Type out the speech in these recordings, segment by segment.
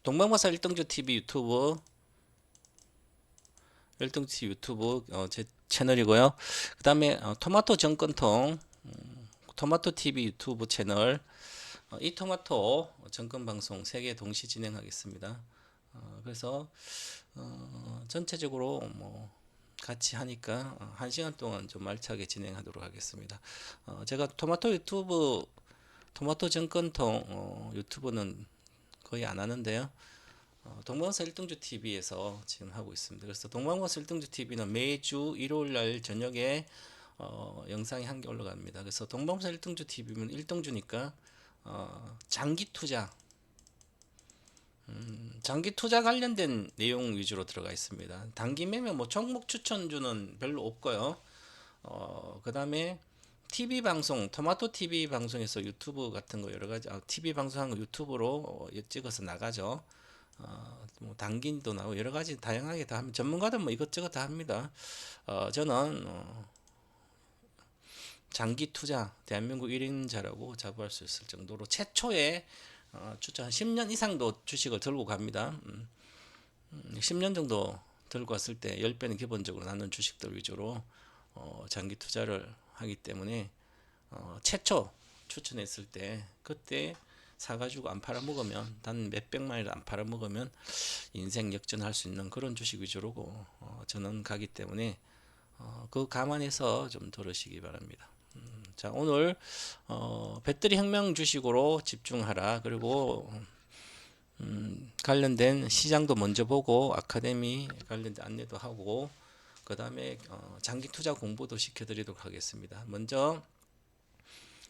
동방마사 1등주 TV 유튜브 제 채널이고요. 그 다음에 토마토 정권통 토마토 TV 유튜브 채널 이 토마토 정권 방송 3개 동시 진행하겠습니다. 그래서 전체적으로 뭐 같이 하니까 1시간 동안 좀 알차게 진행하도록 하겠습니다. 제가 토마토 정권통 유튜브는 거의 안 하는데요. 동방마사 1등주 TV에서 지금 하고 있습니다. 그래서 동방마사 1등주 TV는 매주 일요일날 저녁에 영상이 한 개 올라갑니다. 그래서 동방마사 1등주 TV면 1등주니까 장기 투자 관련된 내용 위주로 들어가 있습니다. 단기 매매 뭐 종목 추천주는 별로 없고요. 그 다음에 TV 방송, 토마토 TV 방송에서 유튜브 같은 거 여러 가지, TV 방송한 거 유튜브로 찍어서 나가죠. 뭐 당긴도 나오고 여러 가지 다양하게 다 합니다. 전문가들 뭐 이것저것 다 합니다. 저는 장기 투자 대한민국 1인자라고 자부할 수 있을 정도로 최초에 추천 10년 이상도 주식을 들고 갑니다. 10년 정도 들고 왔을 때 10배는 기본적으로 나는 주식들 위주로 장기 투자를 하기 때문에 최초 추천했을 때 그때 사가지고 안 팔아먹으면 단 몇백만이라도 안 팔아먹으면 인생 역전할 수 있는 그런 주식 위주로 저는 가기 때문에 그거 감안해서 좀 들으시기 바랍니다. 자, 오늘 배터리 혁명 주식으로 집중하라. 그리고 관련된 시장도 먼저 보고 아카데미 관련된 안내도 하고 그 다음에 장기 투자 공부도 시켜드리도록 하겠습니다. 먼저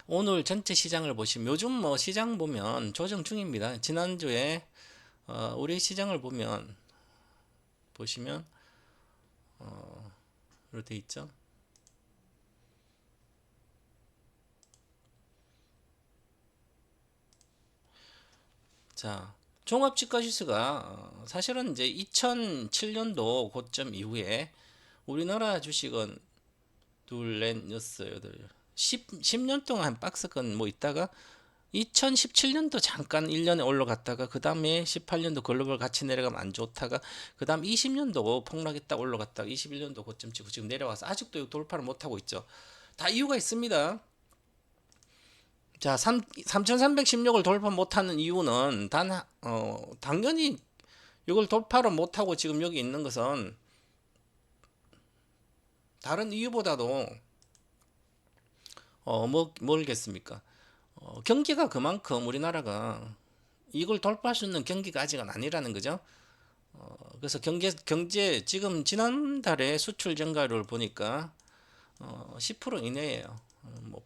오늘 전체 시장을 보시면 요즘 뭐 시장 보면 조정 중입니다. 지난주에 우리 시장을 보시면 이렇게 돼 있죠. 자, 종합지가지수가 사실은 이제 2007년도 고점 이후에 우리나라 주식은 둘, 넷, 여섯, 여덟, 10년 동안 박스권 뭐 있다가 2017년도 잠깐 1년에 올라갔다가 그 다음에 18년도 글로벌 같이 내려가면 안 좋다가 그 다음 20년도 폭락했다 올라갔다가 21년도 고점 치고 지금 내려와서 아직도 돌파를 못하고 있죠. 다 이유가 있습니다. 자, 3316을 돌파 못하는 이유는 당연히 이걸 돌파를 못하고 지금 여기 있는 것은 다른 이유보다도 뭐겠습니까? 경기가 그만큼 우리나라가 이걸 돌파할 수 있는 경기가 아직은 아니라는 거죠. 그래서 경제 지금 지난달에 수출 증가율을 보니까 10% 이내예요. 뭐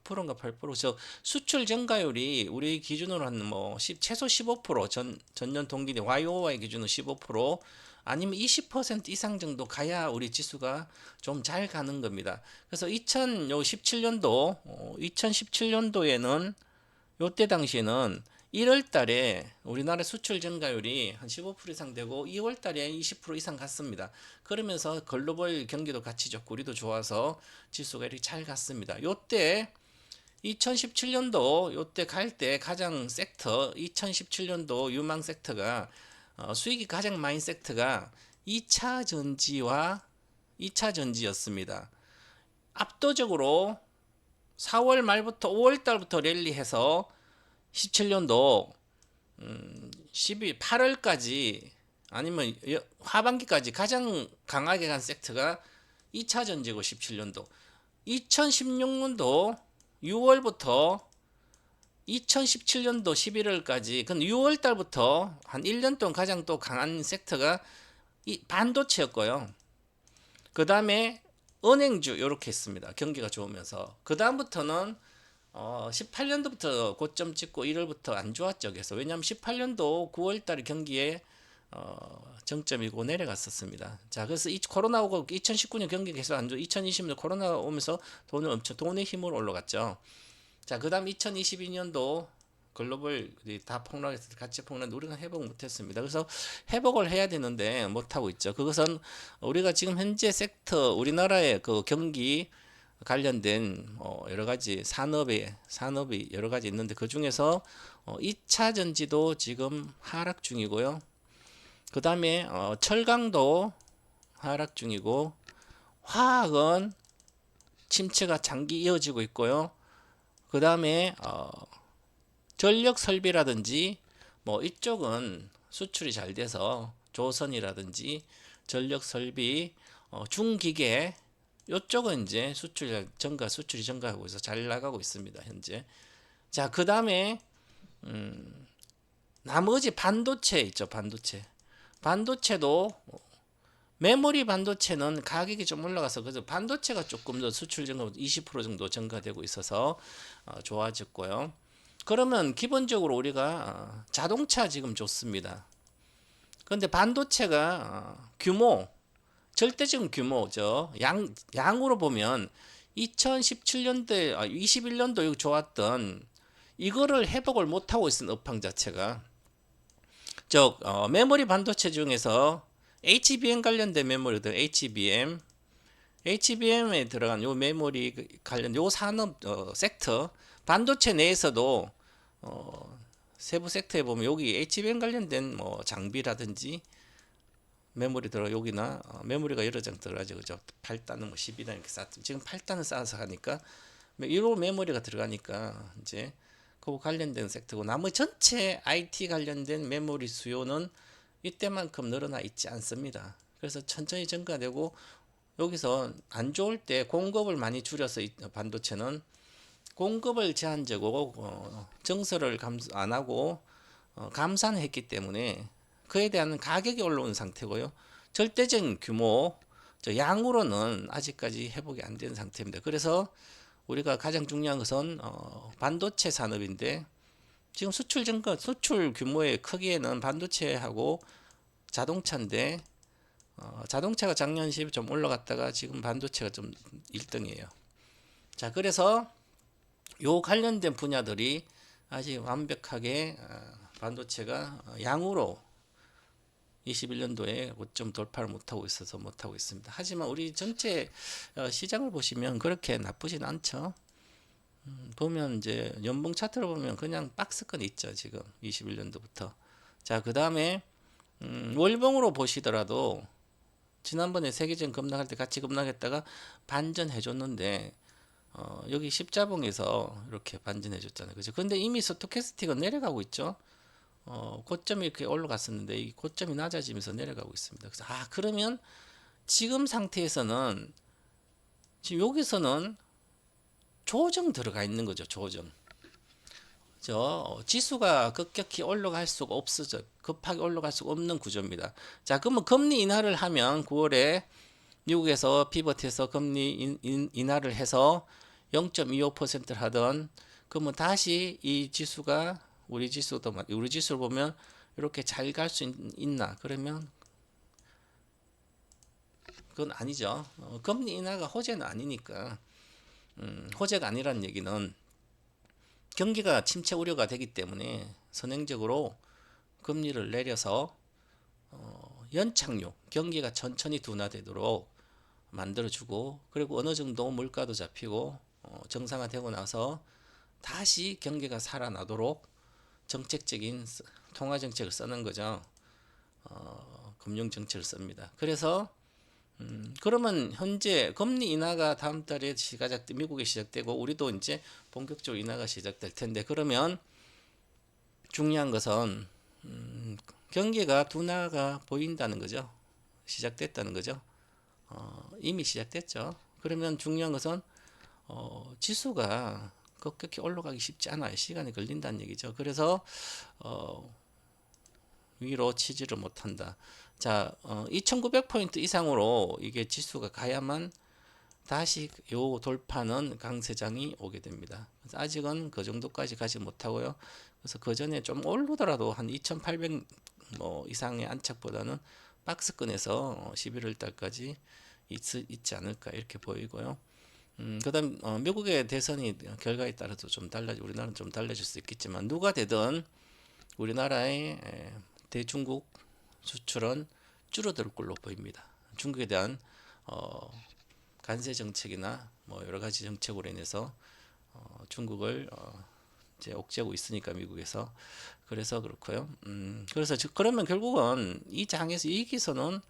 9%인가 8%. 저 수출 증가율이 우리 기준으로 한 뭐 최소 15% 전년 동기 대 YOY 기준으로 15% 아니면 20% 이상 정도 가야 우리 지수가 좀 잘 가는 겁니다. 그래서 2017년도에는 요때 당시에는 1월 달에 우리나라 수출 증가율이 한 15% 이상 되고 2월 달에 20% 이상 갔습니다. 그러면서 글로벌 경기도 같이 좋고 우리도 좋아서 지수가 이렇게 잘 갔습니다. 요때 2017년도 요때 갈 때 가장 2017년도 유망 섹터가 수익이 가장 많은 섹터가 2차 전지였습니다. 압도적으로 4월 말부터 5월 달부터 랠리해서 17년도 8월까지 아니면 하반기까지 가장 강하게 간 섹터가 2차 전지고 17년도 2016년도 6월부터 2017년도 11월까지 그 6월 달부터 한 1년 동안 가장 또 강한 섹터가 이 반도체였고요. 그 다음에 은행주 이렇게 했습니다. 경기가 좋으면서 그 다음부터는 18년도부터 고점 찍고 1월부터 안 좋았죠. 그래서 왜냐하면 18년도 9월달 경기에 정점이고 내려갔었습니다. 자, 그래서 이 코로나 오고 2019년 경기 계속 안 좋아. 2020년 코로나 오면서 돈의 힘으로 올라갔죠. 자, 그다음 2022년도 글로벌 다 폭락해서 같이 폭락 우리가 회복 못했습니다. 그래서 회복을 해야 되는데 못하고 있죠. 그것은 우리가 지금 현재 섹터 우리나라의 그 경기 관련된 여러 가지 산업이 여러 가지 있는데 그 중에서 2차 전지도 지금 하락 중이고요. 그 다음에 철강도 하락 중이고 화학은 침체가 장기 이어지고 있고요. 그 다음에 전력 설비라든지 뭐 이쪽은 수출이 잘 돼서 조선이라든지 전력 설비, 중기계 이쪽은 이제 수출이 증가하고 있어 잘 나가고 있습니다 현재. 자, 그 다음에 나머지 반도체 있죠. 반도체도 메모리 반도체는 가격이 좀 올라가서 그래서 반도체가 조금 더 수출 증가 20% 정도 증가되고 있어서 좋아졌고요. 그러면 기본적으로 우리가 자동차 지금 좋습니다. 그런데 반도체가 절대적인 규모죠. 양으로 보면 2017년도에 21년도 좋았던 이거를 회복을 못하고 있는 업황 자체가 메모리 반도체 중에서 HBM 관련된 메모리들 HBM에 들어간 요 메모리 관련 요 산업 섹터 반도체 내에서도 세부 섹터에 보면 여기 HBM 관련된 뭐 장비라든지 메모리 들어 여기나 메모리가 여러 장 들어가죠. 그죠? 8단은 뭐 12단 이렇게 쌓았죠. 지금 8단을 쌓아서 하니까 이런 메모리가 들어가니까 이제 그 관련된 섹터고 나머지 전체 IT 관련된 메모리 수요는 이때만큼 늘어나 있지 않습니다. 그래서 천천히 증가되고 여기서 안 좋을 때 공급을 많이 줄여서 반도체는 공급을 제한적으로 증설을 안 하고 감산했기 때문에 그에 대한 가격이 올라온 상태고요. 절대적인 규모, 양으로는 아직까지 회복이 안 된 상태입니다. 그래서 우리가 가장 중요한 것은 반도체 산업인데 지금 수출 규모의 크기에는 반도체하고 자동차인데 자동차가 작년 10에 좀 올라갔다가 지금 반도체가 좀 1등이에요. 자, 그래서 요 관련된 분야들이 아직 완벽하게 반도체가 양으로 21년도에 고점 돌파를 못하고 있어서 못하고 있습니다. 하지만 우리 전체 시장을 보시면 그렇게 나쁘진 않죠. 보면 이제 연봉 차트를 보면 그냥 박스권 있죠. 지금 21년도부터. 자, 그 다음에 월봉으로 보시더라도 지난번에 세계적 급락할 때 같이 급락했다가 반전해 줬는데 여기 십자봉에서 이렇게 반전해 줬잖아요. 그죠? 근데 이미 스토캐스틱은 내려가고 있죠. 고점이 이렇게 올라갔었는데 이 고점이 낮아지면서 내려가고 있습니다. 그래서 그러면 지금 상태에서는 지금 여기서는 조정 들어가 있는 거죠. 조정. 지수가 급격히 올라갈 수가 없어져. 급하게 올라갈 수가 없는 구조입니다. 자, 그러면 금리 인하를 하면 9월에 미국에서 피벗해서 금리 인하를 해서 0.25%를 하던 그러면 다시 이 지수가 우리 지수를 보면 이렇게 잘 갈 수 있나? 그러면 그건 아니죠. 금리 인하가 호재는 아니니까. 호재가 아니라는 얘기는 경기가 침체 우려가 되기 때문에 선행적으로 금리를 내려서 연착륙, 경기가 천천히 둔화되도록 만들어주고 그리고 어느 정도 물가도 잡히고 정상화되고 나서 다시 경기가 살아나도록 정책적인 통화 정책을 쓰는 거죠. 금융 정책을 씁니다. 그래서 그러면 현재 금리 인하가 다음 달에 미국에 시작되고 우리도 이제 본격적으로 인하가 시작될 텐데 그러면 중요한 것은 경기가 둔화가 보인다는 거죠. 시작됐다는 거죠. 이미 시작됐죠. 그러면 중요한 것은 지수가 급격히 올라가기 쉽지 않아요. 시간이 걸린다는 얘기죠. 그래서 위로 치지를 못한다. 자, 2,900포인트 이상으로 이게 지수가 가야만 다시 요 돌파는 강세장이 오게 됩니다. 그래서 아직은 그 정도까지 가지 못하고요. 그래서 그 전에 좀 오르더라도 한 2,800 이상의 안착보다는 박스권에서 11월 달까지 있지 않을까 이렇게 보이고요. 그다음 미국의 대선이 결과에 따라서 좀 우리나라는 좀 달라질 수 있겠지만 누가 되든 우리나라의 대중국 수출은 줄어들 걸로 보입니다. 중국에 대한 관세 정책이나 뭐 여러 가지 정책으로 인해서 중국을 이제 옥죄고 있으니까 미국에서 그래서 그렇고요. 그래서 그러면 결국은 이 장에서 여기서는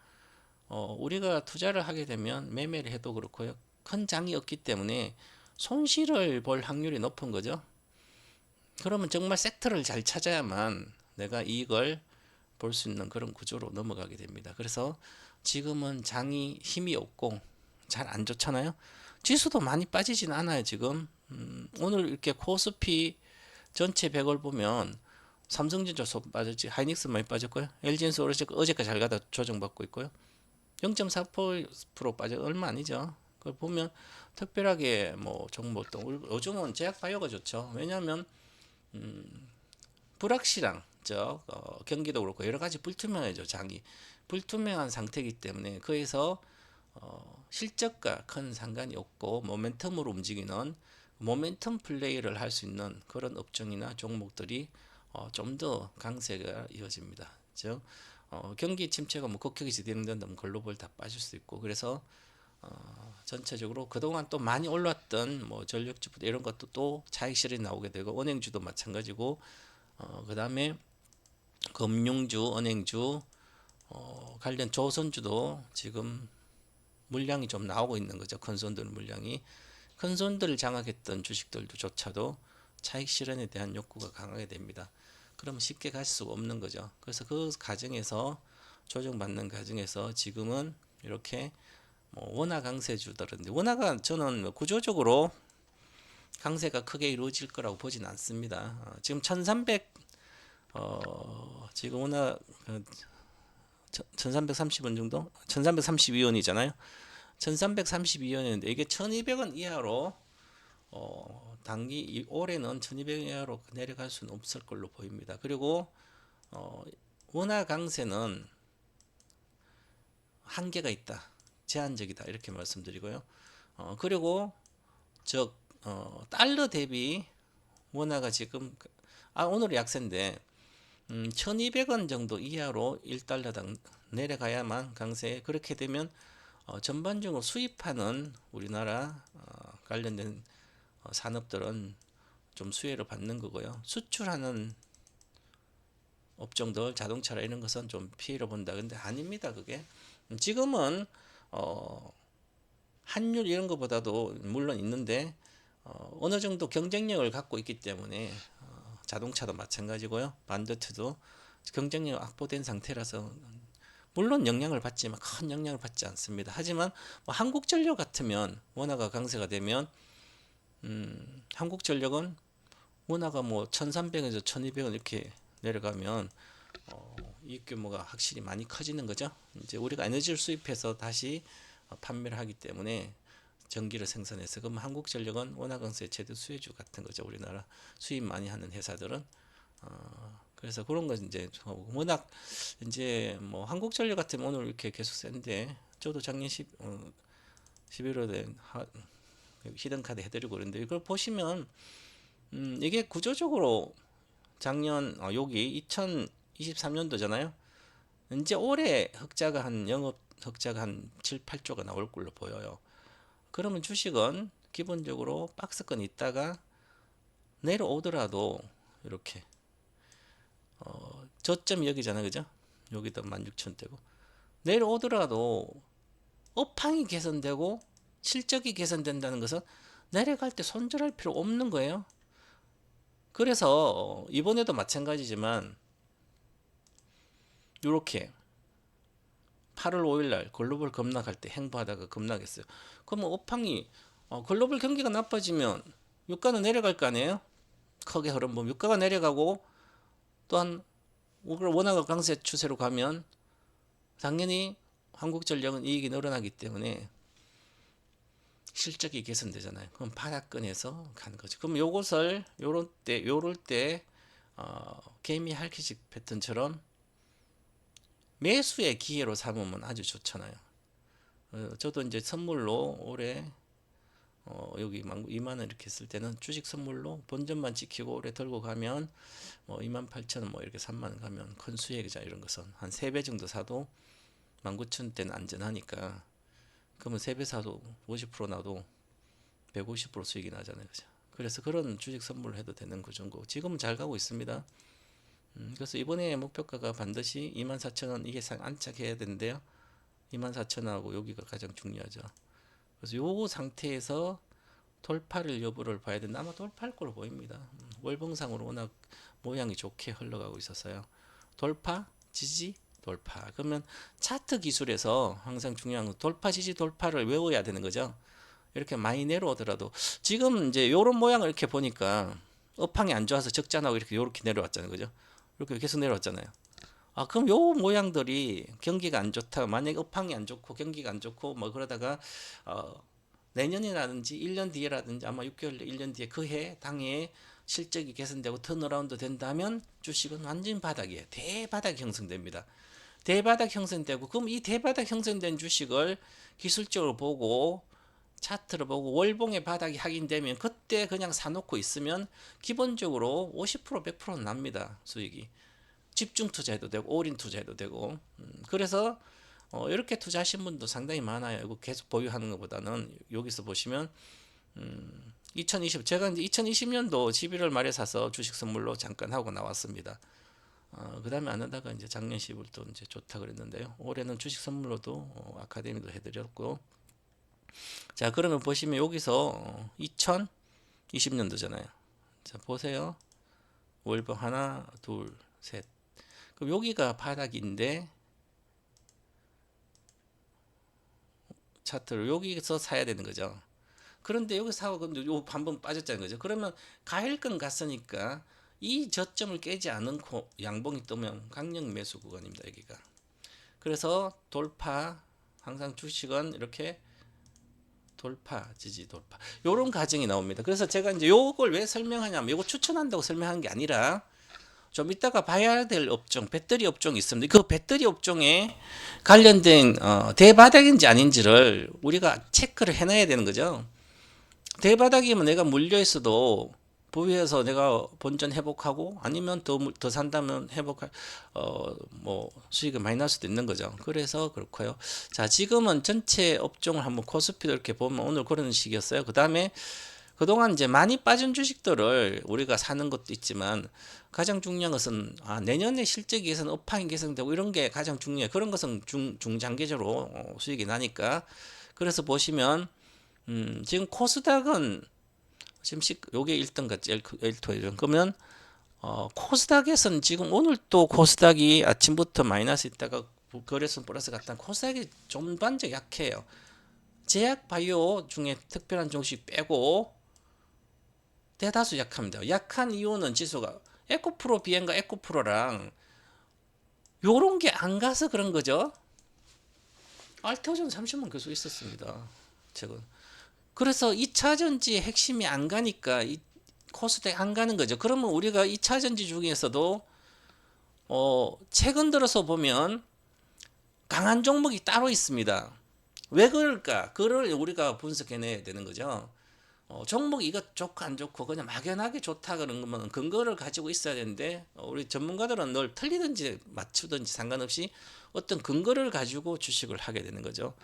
우리가 투자를 하게 되면 매매를 해도 그렇고요. 큰 장이 없기 때문에 손실을 볼 확률이 높은 거죠. 그러면 정말 섹터를 잘 찾아야만 내가 이익을 볼 수 있는 그런 구조로 넘어가게 됩니다. 그래서 지금은 장이 힘이 없고 잘 안 좋잖아요. 지수도 많이 빠지진 않아요. 지금 오늘 이렇게 코스피 전체 100을 보면 삼성전자 빠졌지, 하이닉스 많이 빠졌고요. LG엔서 어제까지 잘 가다 조정받고 있고요. 0.4% 빠져 얼마 아니죠. 그걸 보면 특별하게 뭐 종목도 요즘은 제약바이오가 좋죠. 왜냐하면 불확실한 경기도 그렇고 여러 가지 불투명해져 장이 불투명한 상태이기 때문에 그에서 실적과 큰 상관이 없고 모멘텀으로 움직이는 모멘텀 플레이를 할 수 있는 그런 업종이나 종목들이 좀 더 강세가 이어집니다. 즉 경기 침체가 뭐 극격이 진행된다면 글로벌 다 빠질 수 있고 그래서 전체적으로 그동안 또 많이 올랐던 뭐 전력주부터 이런 것도 또 차익 실현이 나오게 되고 은행주도 마찬가지고 그 다음에 금융주, 은행주, 관련 조선주도 지금 물량이 좀 나오고 있는 거죠. 큰 손들 물량이 큰 손들을 장악했던 주식들도 조차도 차익 실현에 대한 욕구가 강하게 됩니다. 그러면 쉽게 갈 수가 없는 거죠. 그래서 그 과정에서 조정받는 과정에서 지금은 이렇게 뭐 원화 강세주들인데 원화가 저는 구조적으로 강세가 크게 이루어질 거라고 보진 않습니다. 지금 1300 지금 원화 1330원 정도? 1332원이잖아요. 1332원이었는데 이게 1200원 이하로 단기 올해는 1200원 이하로 내려갈 수는 없을 걸로 보입니다. 그리고 원화 강세는 한계가 있다. 제한적이다. 이렇게 말씀드리고요. 그리고 달러 대비 원화가 지금 오늘 약세인데 1200원 정도 이하로 1달러당 내려가야만 강세. 그렇게 되면 전반적으로 수입하는 우리나라 관련된 산업들은 좀 수혜를 받는 거고요. 수출하는 업종들 자동차라 이런 것은 좀 피해를 본다. 근데 아닙니다. 그게 지금은 환율 이런 것보다도 물론 있는데 어느 정도 경쟁력을 갖고 있기 때문에 자동차도 마찬가지고요. 반도체도 경쟁력 확보된 상태라서 물론 영향을 받지만 큰 영향을 받지 않습니다. 하지만 뭐 한국전력 같으면 원화가 강세가 되면 한국전력은 원화가 뭐 1,300원에서 1,200원 이렇게 내려가면 이익 규모가 확실히 많이 커지는 거죠. 이제 우리가 에너지를 수입해서 다시 판매를 하기 때문에 전기를 생산해서 그럼 한국전력은 원화 강세 최대 수혜주 같은 거죠. 우리나라 수입 많이 하는 회사들은 그래서 그런 거 이제 워낙 이제 뭐 한국전력 같으면 오늘 이렇게 계속 센데 저도 작년 11월에 히든카드 해드리고 그랬는데 이걸 보시면 이게 구조적으로 작년 여기 2023년도잖아요. 이제 올해 흑자가 한 영업 흑자가 한 7, 8조가 나올 걸로 보여요. 그러면 주식은 기본적으로 박스권 있다가 내려오더라도 이렇게 저점이 여기잖아요. 그죠? 여기도 16,000대고 내려오더라도 업황이 개선되고 실적이 개선된다는 것은 내려갈 때 손절할 필요 없는 거예요. 그래서 이번에도 마찬가지지만 이렇게 8월 5일 날 글로벌 급락할 때 행보하다가 급락했어요. 그러면 업황이 글로벌 경기가 나빠지면 유가는 내려갈 거 아니에요? 크게 흐름 보면 유가가 내려가고 또한 원화가 강세 추세로 가면 당연히 한국전력은 이익이 늘어나기 때문에 실적이 개선되잖아요. 그럼 바닥권에서 가는 거죠. 그럼 요것을 요럴 때 개미 할퀴식 패턴처럼 매수의 기회로 삼으면 아주 좋잖아요. 저도 이제 선물로 올해 여기 2만원 이렇게 했을 때는 주식 선물로 본전만 지키고 오래 들고 가면 28,000원 뭐 이렇게 3만원 가면 큰 수익이자 이런 것은 한 3배 정도 사도 19,000원대는 안전하니까 그러면 3배 사도 50% 나도 150% 수익이 나잖아요. 그죠? 그래서 그런 주식 선물을 해도 되는 구조고 지금은 잘 가고 있습니다. 그래서 이번에 목표가가 반드시 24,000원 이게 안착해야 되는데요. 24,000원하고 여기가 가장 중요하죠. 그래서 요 상태에서 돌파를 여부를 봐야 된다. 아마 돌파할 걸로 보입니다. 월봉상으로 워낙 모양이 좋게 흘러가고 있었어요. 돌파, 지지, 돌파. 그러면 차트 기술에서 항상 중요한 건 돌파, 지지, 돌파를 외워야 되는 거죠. 이렇게 많이 내려오더라도 지금 이제 요런 모양을 이렇게 보니까 업황이 안 좋아서 적자나고 이렇게 요렇게 내려왔잖아요. 그죠? 이렇게 계속 내려왔잖아요. 아, 그럼 요 모양들이 경기가 안 좋다. 만약에 업황이 안 좋고 경기가 안 좋고 뭐 그러다가 내년이라든지 1년 뒤에라든지 아마 6개월 1년 뒤에 그 해 당해 실적이 개선되고 턴어라운드 된다면 주식은 완전 바닥이에요. 대바닥이 형성됩니다. 대바닥 형성되고 그럼 이 대바닥 형성된 주식을 기술적으로 보고 차트를 보고 월봉의 바닥이 확인되면 그때 그냥 사놓고 있으면 기본적으로 50% 100%는 납니다. 수익이. 집중 투자해도 되고 올인 투자해도 되고 그래서 이렇게 투자하신 분도 상당히 많아요. 이거 계속 보유하는 것보다는 여기서 보시면 제가 이제 2020년도 11월 말에 사서 주식 선물로 잠깐 하고 나왔습니다. 그 다음에 안 하다가 이제 작년 10월도 이제 좋다 그랬는데요. 올해는 주식 선물로도 아카데미도 해드렸고. 자, 그러면 보시면 여기서 2020년도잖아요. 자, 보세요. 월봉 하나, 둘, 셋. 그럼 여기가 바닥인데 차트를 여기서 사야 되는 거죠. 그런데 여기 사고 근데 요 한번 빠졌잖아요. 그죠? 그러면 가일건 갔으니까 이 저점을 깨지 않고 양봉이 뜨면 강력 매수 구간입니다. 여기가. 그래서 돌파 항상 주식은 이렇게 돌파, 지지, 돌파. 요런 과정이 나옵니다. 그래서 제가 이제 요걸 왜 설명하냐면 요거 추천한다고 설명한 게 아니라 좀 이따가 봐야 될 업종, 배터리 업종이 있습니다. 그 배터리 업종에 관련된 대바닥인지 아닌지를 우리가 체크를 해놔야 되는 거죠. 대바닥이면 내가 물려 있어도 보유해서 내가 본전 회복하고 아니면 더 산다면 회복할 뭐 수익이 많이 날 수도 있는 거죠. 그래서 그렇고요. 자, 지금은 전체 업종을 한번 코스피도 이렇게 보면 오늘 그런 식이었어요. 그 다음에 그동안 이제 많이 빠진 주식들을 우리가 사는 것도 있지만 가장 중요한 것은 내년에 실적이 개선, 업황이 개선되고 이런 게 가장 중요해요. 그런 것은 중장기적으로 수익이 나니까. 그래서 보시면 지금 코스닥은 지금 요게 1등 같지 L2 그러면 코스닥에서는 지금 오늘 또 코스닥이 아침부터 마이너스 있다가 거래소 플러스 갔다 코스닥이 전반적 약해요. 제약 바이오 중에 특별한 종식 빼고 대다수 약합니다. 약한 이유는 지수가 에코프로 비행과 에코프로랑 요런 게 안 가서 그런 거죠. 알테오전 30만 계속 있었습니다. 최근. 그래서 2차전지의 핵심이 안 가니까 이 코스닥 안 가는 거죠. 그러면 우리가 2차전지 중에서도 최근 들어서 보면 강한 종목이 따로 있습니다. 왜 그럴까? 그걸 우리가 분석해내야 되는 거죠. 종목 이거 좋고 안 좋고 그냥 막연하게 좋다 그런 거면 근거를 가지고 있어야 되는데 우리 전문가들은 늘 틀리든지 맞추든지 상관없이 어떤 근거를 가지고 주식을 하게 되는 거죠.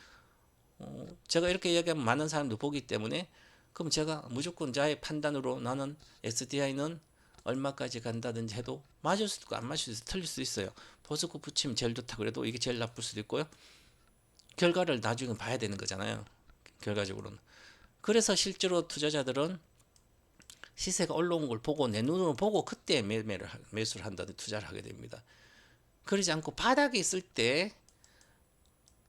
제가 이렇게 이야기하면 많은 사람도 보기 때문에 그럼 제가 무조건 자의 판단으로 나는 SDI는 얼마까지 간다든지 해도 맞을 수도 있고 안 맞을 수도 있고 틀릴 수도 있어요. 포스코 붙이면 제일 좋다 그래도 이게 제일 나쁠 수도 있고요. 결과를 나중에 봐야 되는 거잖아요. 결과적으로는. 그래서 실제로 투자자들은 시세가 올라온 걸 보고 내 눈으로 보고 그때 매수를 한다든지 투자를 하게 됩니다. 그러지 않고 바닥에 있을 때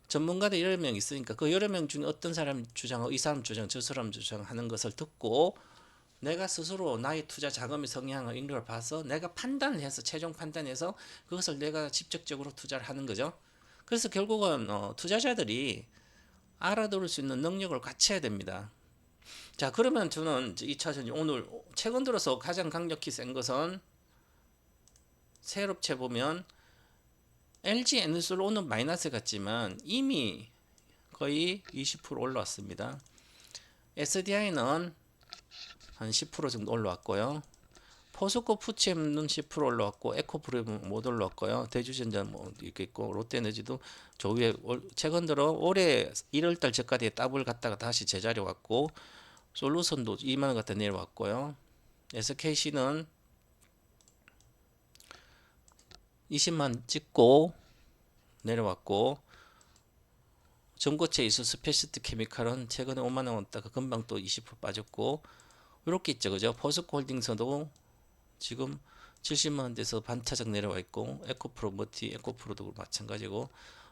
전문가들 여러 명 있으니까 그 여러 명 중에 어떤 사람 주장하고 이 사람 주장 저 사람 주장하는 것을 듣고 내가 스스로 나의 투자 자금의 성향을 이런 걸 봐서 내가 판단을 해서 최종 판단해서 그것을 내가 직접적으로 투자를 하는 거죠. 그래서 결국은 투자자들이 알아들을 수 있는 능력을 갖춰야 됩니다. 자, 그러면 저는 2차전지 오늘 최근 들어서 가장 강력히 센 것은 세롭체 보면 LG 에너솔 오늘 마이너스 같지만 이미 거의 20% 올라왔습니다. SDI는 한 10% 정도 올라왔고요. 포스코 푸치엠은 10% 올라왔고 에코프로는 못 올라왔고요. 대주전자 뭐 있겠고 롯데에너지도 저 위에 최근 들어 올해 1월달 저가대에 더블 갔다가 다시 제자리 왔고 솔루션도 2만 원 갖다 내려왔고요. SKC는 20만 찍고 내려왔고, 전고체 이수 스페시트 케미칼은 최근에 5만 원 왔다가 금방 또 20% 빠졌고, 이렇게 있죠, 그죠? 포스코홀딩스도 지금 70만 원대에서 반타작 내려와 있고, 에코프로 머티, 에코프로도 마찬가지고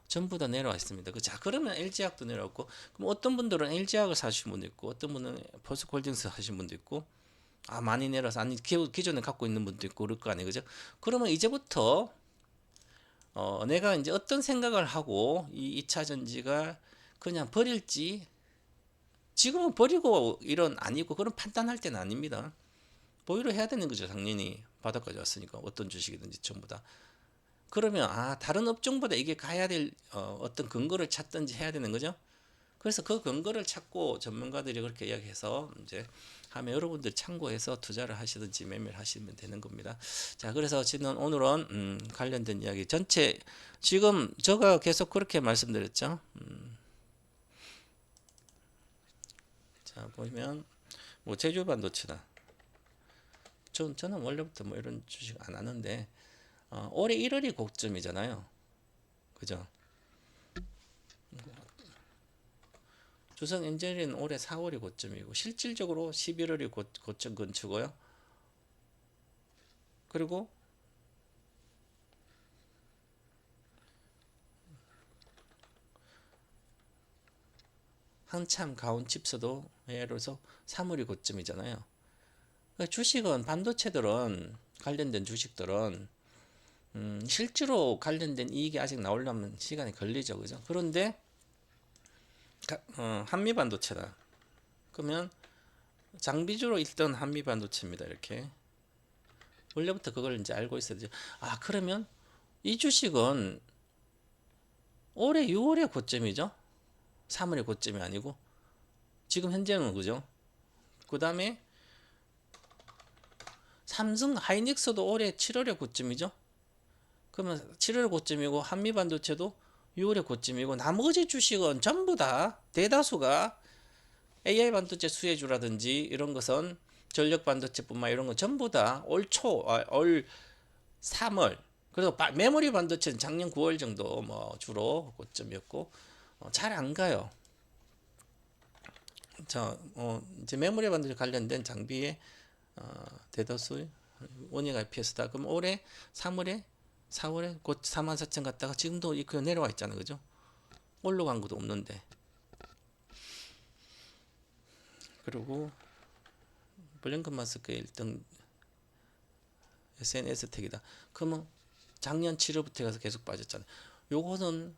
전부 다 내려와 있습니다. 자, 그러면 LG화학도 내려왔고, 그럼 어떤 분들은 LG화학을 사시는 분도 있고, 어떤 분은 포스코홀딩스 하시는 분도 있고, 아 많이 내려서 아니 기존에 갖고 있는 분도 있고 그럴 거 아니에요, 그죠? 그러면 이제부터 내가 이제 어떤 생각을 하고 이 2차 전지가 그냥 버릴지, 지금은 버리고 이런 아니고 그런 판단할 때는 아닙니다. 보유를 해야 되는 거죠. 당연히 바닥까지 왔으니까 어떤 주식이든지 전부 다. 그러면 다른 업종보다 이게 가야 될 어떤 근거를 찾든지 해야 되는 거죠. 그래서 그 근거를 찾고 전문가들이 그렇게 이야기해서 이제 하면 여러분들 참고해서 투자를 하시든지 매매를 하시면 되는 겁니다. 자, 그래서 지금 오늘은 관련된 이야기 전체 지금 제가 계속 그렇게 말씀드렸죠. 자, 보면 뭐 제주 반도체다. 저는 원래부터 뭐 이런 주식 안 하는데 올해 1월이 고점이잖아요. 그죠? 주성 엔젤은 올해 4월이 고점이고 실질적으로 11월이 고점 근처고요. 그리고 한참 가온 칩스도 예를 들어서 3월이 고점이잖아요. 그러니까 주식은 반도체들은 관련된 주식들은 실제로 관련된 이익이 아직 나오려면 시간이 걸리죠, 그죠? 그런데 한미 반도체다. 그러면 장비주로 있던 한미 반도체입니다. 이렇게 원래부터 그걸 이제 알고 있어야죠. 그러면 이 주식은 올해 6월에 고점이죠. 3월에 고점이 아니고 지금 현재는 그죠. 그 다음에 삼성 하이닉스도 올해 7월에 고점이죠. 그러면 7월에 고점이고 한미반도체도 6월에 고점이고 나머지 주식은 전부 다 대다수가 AI 반도체 수혜주라든지 이런 것은 전력 반도체뿐만 이런 건 전부 다 올 3월, 그래서 메모리 반도체는 작년 9월 정도 뭐 주로 고점이었고 잘 안 가요. 자, 이제 메모리 반도체 관련된 장비의 대다수 원익 IPS다. 그럼 올해 3월에 4월에 곧 44,000 갔다가 지금도 그 내려와 있잖아요, 그죠? 올라간 것도 없는데. 그리고 블랭크 마스크 1등 SNS 택이다. 그러면 작년 7월부터 가서 계속 빠졌잖아요. 요거는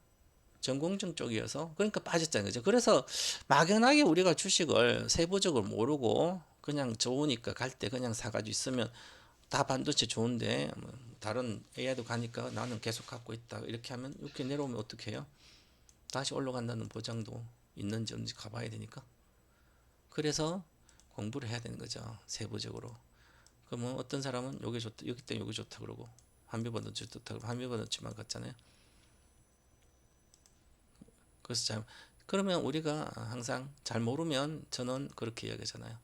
전공정 쪽이어서 그러니까 빠졌잖아요, 그죠? 그래서 막연하게 우리가 주식을 세부적으로 모르고 그냥 좋으니까 갈 때 그냥 사가지고 있으면 다 반도체 좋은데 뭐 다른 AI도 가니까 나는 계속 갖고 있다 이렇게 하면 이렇게 내려오면 어떻게 해요? 다시 올라간다는 보장도 있는지 없는지 가봐야 되니까. 그래서 공부를 해야 되는 거죠, 세부적으로. 그러면 어떤 사람은 여기 좋다, 여기 때문에 여기 좋다 그러고 한미반도체 좋다 그러고 한미반도체만 갔잖아요. 그래서 그러면 우리가 항상 잘 모르면 저는 그렇게 이야기하잖아요.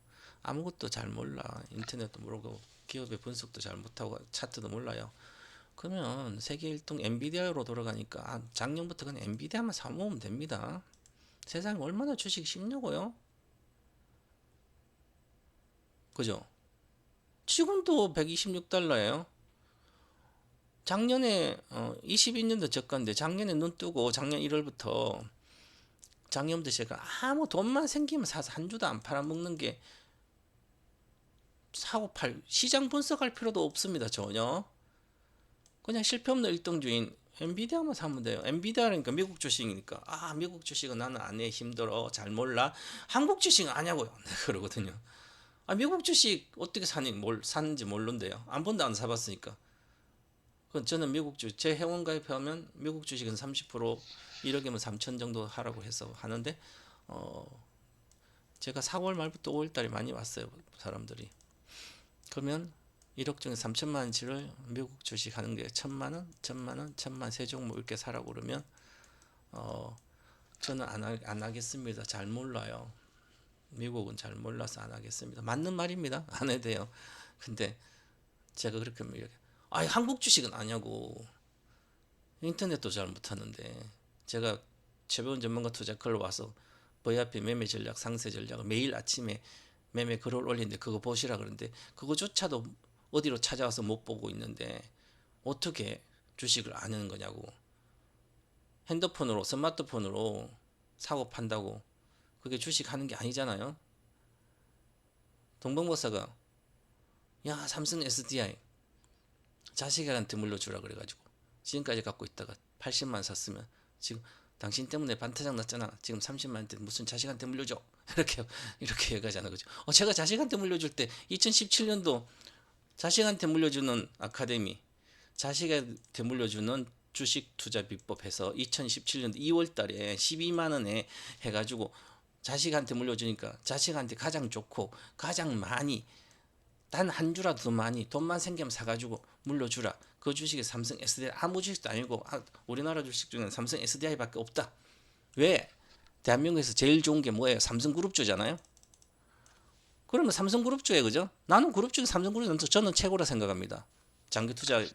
아무것도 잘 몰라. 인터넷도 모르고 기업의 분석도 잘 못하고 차트도 몰라요. 그러면 세계 1등 엔비디아로 돌아가니까 작년부터 그냥 엔비디아만 사모으면 됩니다. 세상에 얼마나 주식 쉽냐고요? 그죠? 지금도 126달러예요. 작년에 22년도 저가인데 작년에 눈 뜨고 작년 1월부터 작년부터 제가 아무 돈만 생기면 사서 한 주도 안 팔아먹는 게 사고 팔 시장 분석할 필요도 없습니다. 전혀. 그냥 실패 없는 일등주인 엔비디아만 사면 돼요. 엔비디아니까 미국 주식이니까 미국 주식은 나는 안 해, 힘들어, 잘 몰라. 한국 주식은 아냐고요. 네, 그러거든요. 미국 주식 어떻게 뭘 사는지 모르는데요. 한 번도 안 사봤으니까. 저는 미국 주식 제 회원 가입하면 미국 주식은 30% 1억이면 3천 정도 하라고 해서 하는데 제가 4월 말부터 5월 달에 많이 왔어요, 사람들이. 그러면 1억 중에 3천만 원치를 미국 주식 하는 게 1,000만 원, 1,000만 원, 1,000만 세 종목 이렇게 사라고 그러면 저는 안 하겠습니다. 잘 몰라요. 미국은 잘 몰라서 안 하겠습니다. 맞는 말입니다. 안 해도 돼요. 근데 제가 그렇게 한국 주식은 아냐고. 인터넷도 잘 못하는데 제가 최배운 전문가 투자 글로 와서 VIP 매매 전략, 상세 전략을 매일 아침에 매매 글을 올리는데 그거 보시라 그러는데 그거조차도 어디로 찾아와서 못 보고 있는데 어떻게 주식을 아는 거냐고. 핸드폰으로 스마트폰으로 사고 판다고 그게 주식 하는 게 아니잖아요. 동방박사가 야 삼성 SDI 자식한테 물려주라 그래가지고 지금까지 갖고 있다가 80만 샀으면 지금 당신 때문에 반타작 났잖아. 지금 30만한테 무슨 자식한테 물려줘. 이렇게 얘기하잖아. 그죠? 제가 자식한테 물려줄 때 2017년도 자식한테 물려주는 아카데미, 자식한테 물려주는 주식 투자 비법 해서 2017년도 2월 달에 12만 원에 해가지고 자식한테 물려주니까 자식한테 가장 좋고 가장 많이 단 한 주라도 더 많이 돈만 생기면 사가지고 물려주라. 그 주식이 삼성 SDI 아무 주식도 아니고 우리나라 주식 중에는 삼성 SDI밖에 없다. 왜? 대한민국에서 제일 좋은 게 뭐예요? 삼성그룹주잖아요. 그러면 삼성그룹주에 그죠? 나는 그룹 중에 삼성그룹주 저는 최고라 생각합니다. 장기 투자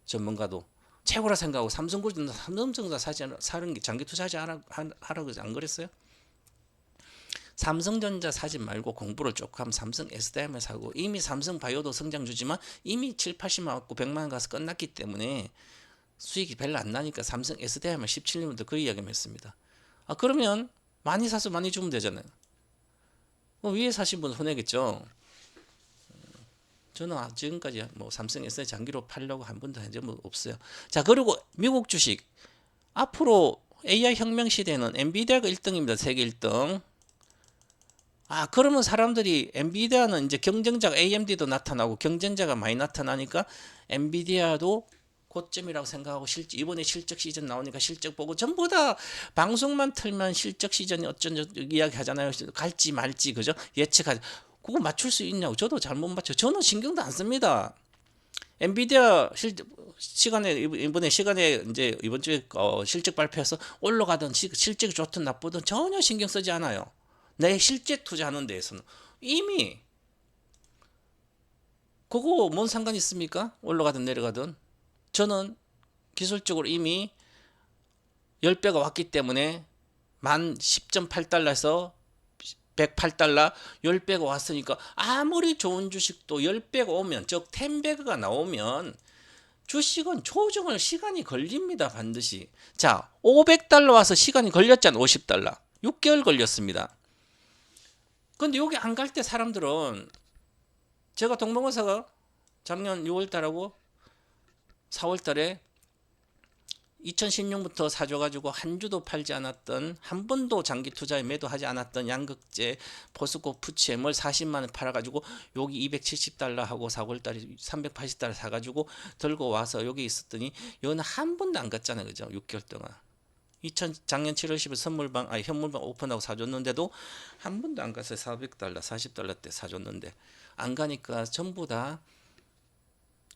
전문가도 최고라 생각하고 삼성그룹주 삼성전자 사는 게 장기 투자하지 하라고 안 그랬어요? 삼성전자 사지 말고 공부를 조금 하면 삼성 SDI만 사고 이미 삼성바이오도 성장주지만 이미 7, 80만 왔고 100만 원 가서 끝났기 때문에 수익이 별로 안 나니까 삼성 SDI만 17년부터 그 이야기를 했습니다. 그러면 많이 사서 많이 주면 되잖아요. 위에 사신 분은 손해겠죠. 저는 지금까지 뭐 삼성 SDI 장기로 팔려고 한 번도 한 적은 없어요. 자, 그리고 미국 주식 앞으로 AI 혁명 시대는 엔비디아가 1등입니다. 세계 1등. 그러면 사람들이 엔비디아는 이제 경쟁자가 AMD도 나타나고 경쟁자가 많이 나타나니까 엔비디아도 고점이라고 생각하고 이번에 실적 시즌 나오니까 실적 보고 전부 다 방송만 틀면 실적 시즌이 어쩐 이야기 하잖아요. 갈지 말지 그죠? 예측하지. 그거 맞출 수 있냐고. 저도 잘 못 맞춰. 저는 신경도 안 씁니다. 엔비디아 이번에 시간에 이제 이번 주에 실적 발표해서 올라가던 실적이 좋든 나쁘든 전혀 신경 쓰지 않아요. 내 실제 투자하는 데에서는 이미 그거 뭔 상관이 있습니까? 올라가든 내려가든 저는 기술적으로 이미 10배가 왔기 때문에 만 10.8달러에서 108달러 10배가 왔으니까 아무리 좋은 주식도 10배가 오면 즉 10배가 나오면 주식은 조정을 시간이 걸립니다. 반드시. 자 500달러 와서 시간이 걸렸잖아. 50달러 6개월 걸렸습니다. 근데 여기 안 갈 때 사람들은 제가 동방원사가 작년 6월달하고 4월달에 2016부터 사줘가지고 한 주도 팔지 않았던 한 번도 장기 투자에 매도하지 않았던 양극재 포스코 푸치엠을 40만원 팔아가지고 여기 270달러 하고 4월달에 380달러 사가지고 들고 와서 여기 있었더니 여기는 한 번도 안 갔잖아요. 그죠? 6개월 동안. 작년 7월 10일 현물방 오픈하고 사줬는데도 한 번도 안 갔어요. 400달러, 40달러 때 사줬는데 안 가니까 전부 다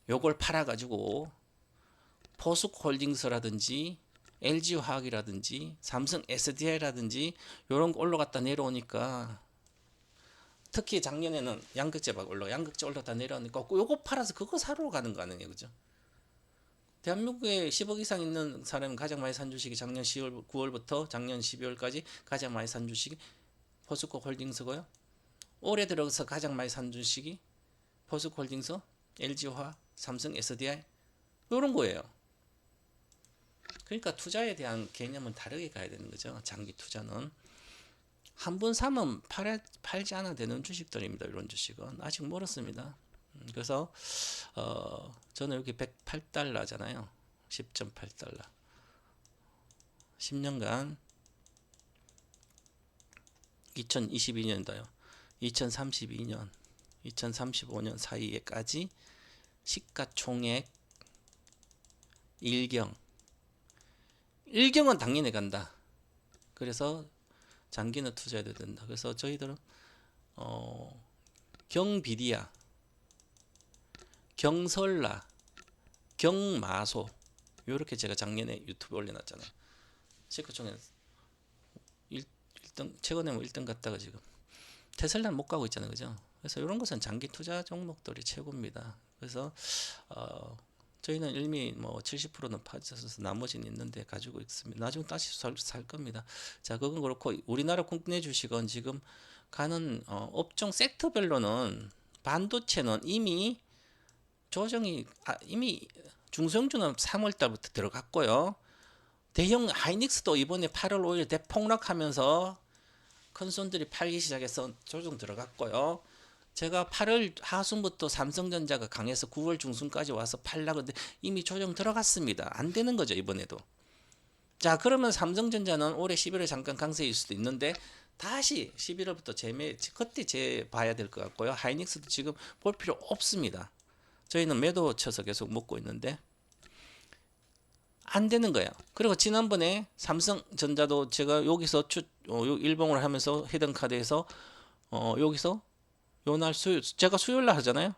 요걸 팔아가지고 포스코홀딩스라든지 LG화학이라든지 삼성 SDI라든지 요런 거 올라갔다 내려오니까 특히 작년에는 양극재 막 양극재 올라갔다 내려오니까 요거 팔아서 그거 사러 가는 거 아니에요. 그죠? 대한민국에 10억 이상 있는 사람이 가장 많이 산 주식이 작년 10월, 9월부터 작년 12월까지 가장 많이 산 주식이 포스코홀딩스고요. 올해 들어서 가장 많이 산 주식이 포스코홀딩스, LG화학, 삼성 SDI 이런 거예요. 그러니까 투자에 대한 개념은 다르게 가야 되는 거죠. 장기 투자는 한 번 사면 팔지 않아도 되는 주식들입니다. 이런 주식은 아직 멀었습니다. 그래서 저는 여기 108달러잖아요. 10.8달러 10년간 2022년도요. 2032년 2035년 사이에까지 시가총액 1경은 당연히 간다. 그래서 장기는 투자해야 된다. 그래서 저희들은 경비디아, 경설라, 경마소 요렇게 제가 작년에 유튜브에 올려놨잖아요. 시가총액 1등 최근에 뭐 1등 갔다가 지금 테슬라는 못 가고 있잖아요, 그죠? 그래서 이런 것은 장기 투자 종목들이 최고입니다. 그래서 저희는 이미 뭐 70%는 파져서 나머지는 있는데 가지고 있습니다. 나중에 다시 살 겁니다. 자, 그건 그렇고 우리나라 국내 주식은 지금 가는 업종 섹터별로는 반도체는 이미 조정이 이미 중소형주는 3월 달부터 들어갔고요. 대형 하이닉스도 이번에 8월 5일 대폭락하면서 큰 손들이 팔기 시작해서 조정 들어갔고요. 제가 8월 하순부터 삼성전자가 강해서 9월 중순까지 와서 팔라고 근데 이미 조정 들어갔습니다. 안 되는 거죠, 이번에도. 자, 그러면 삼성전자는 올해 11월 잠깐 강세일 수도 있는데 다시 11월부터 그때 재봐야 될 것 같고요. 하이닉스도 지금 볼 필요 없습니다. 저희는 매도 쳐서 계속 먹고 있는데 안 되는 거예요. 그리고 지난번에 삼성전자도 제가 여기서 일봉을 하면서 히든카드에서 여기서 요날 제가 수요일 날 하잖아요.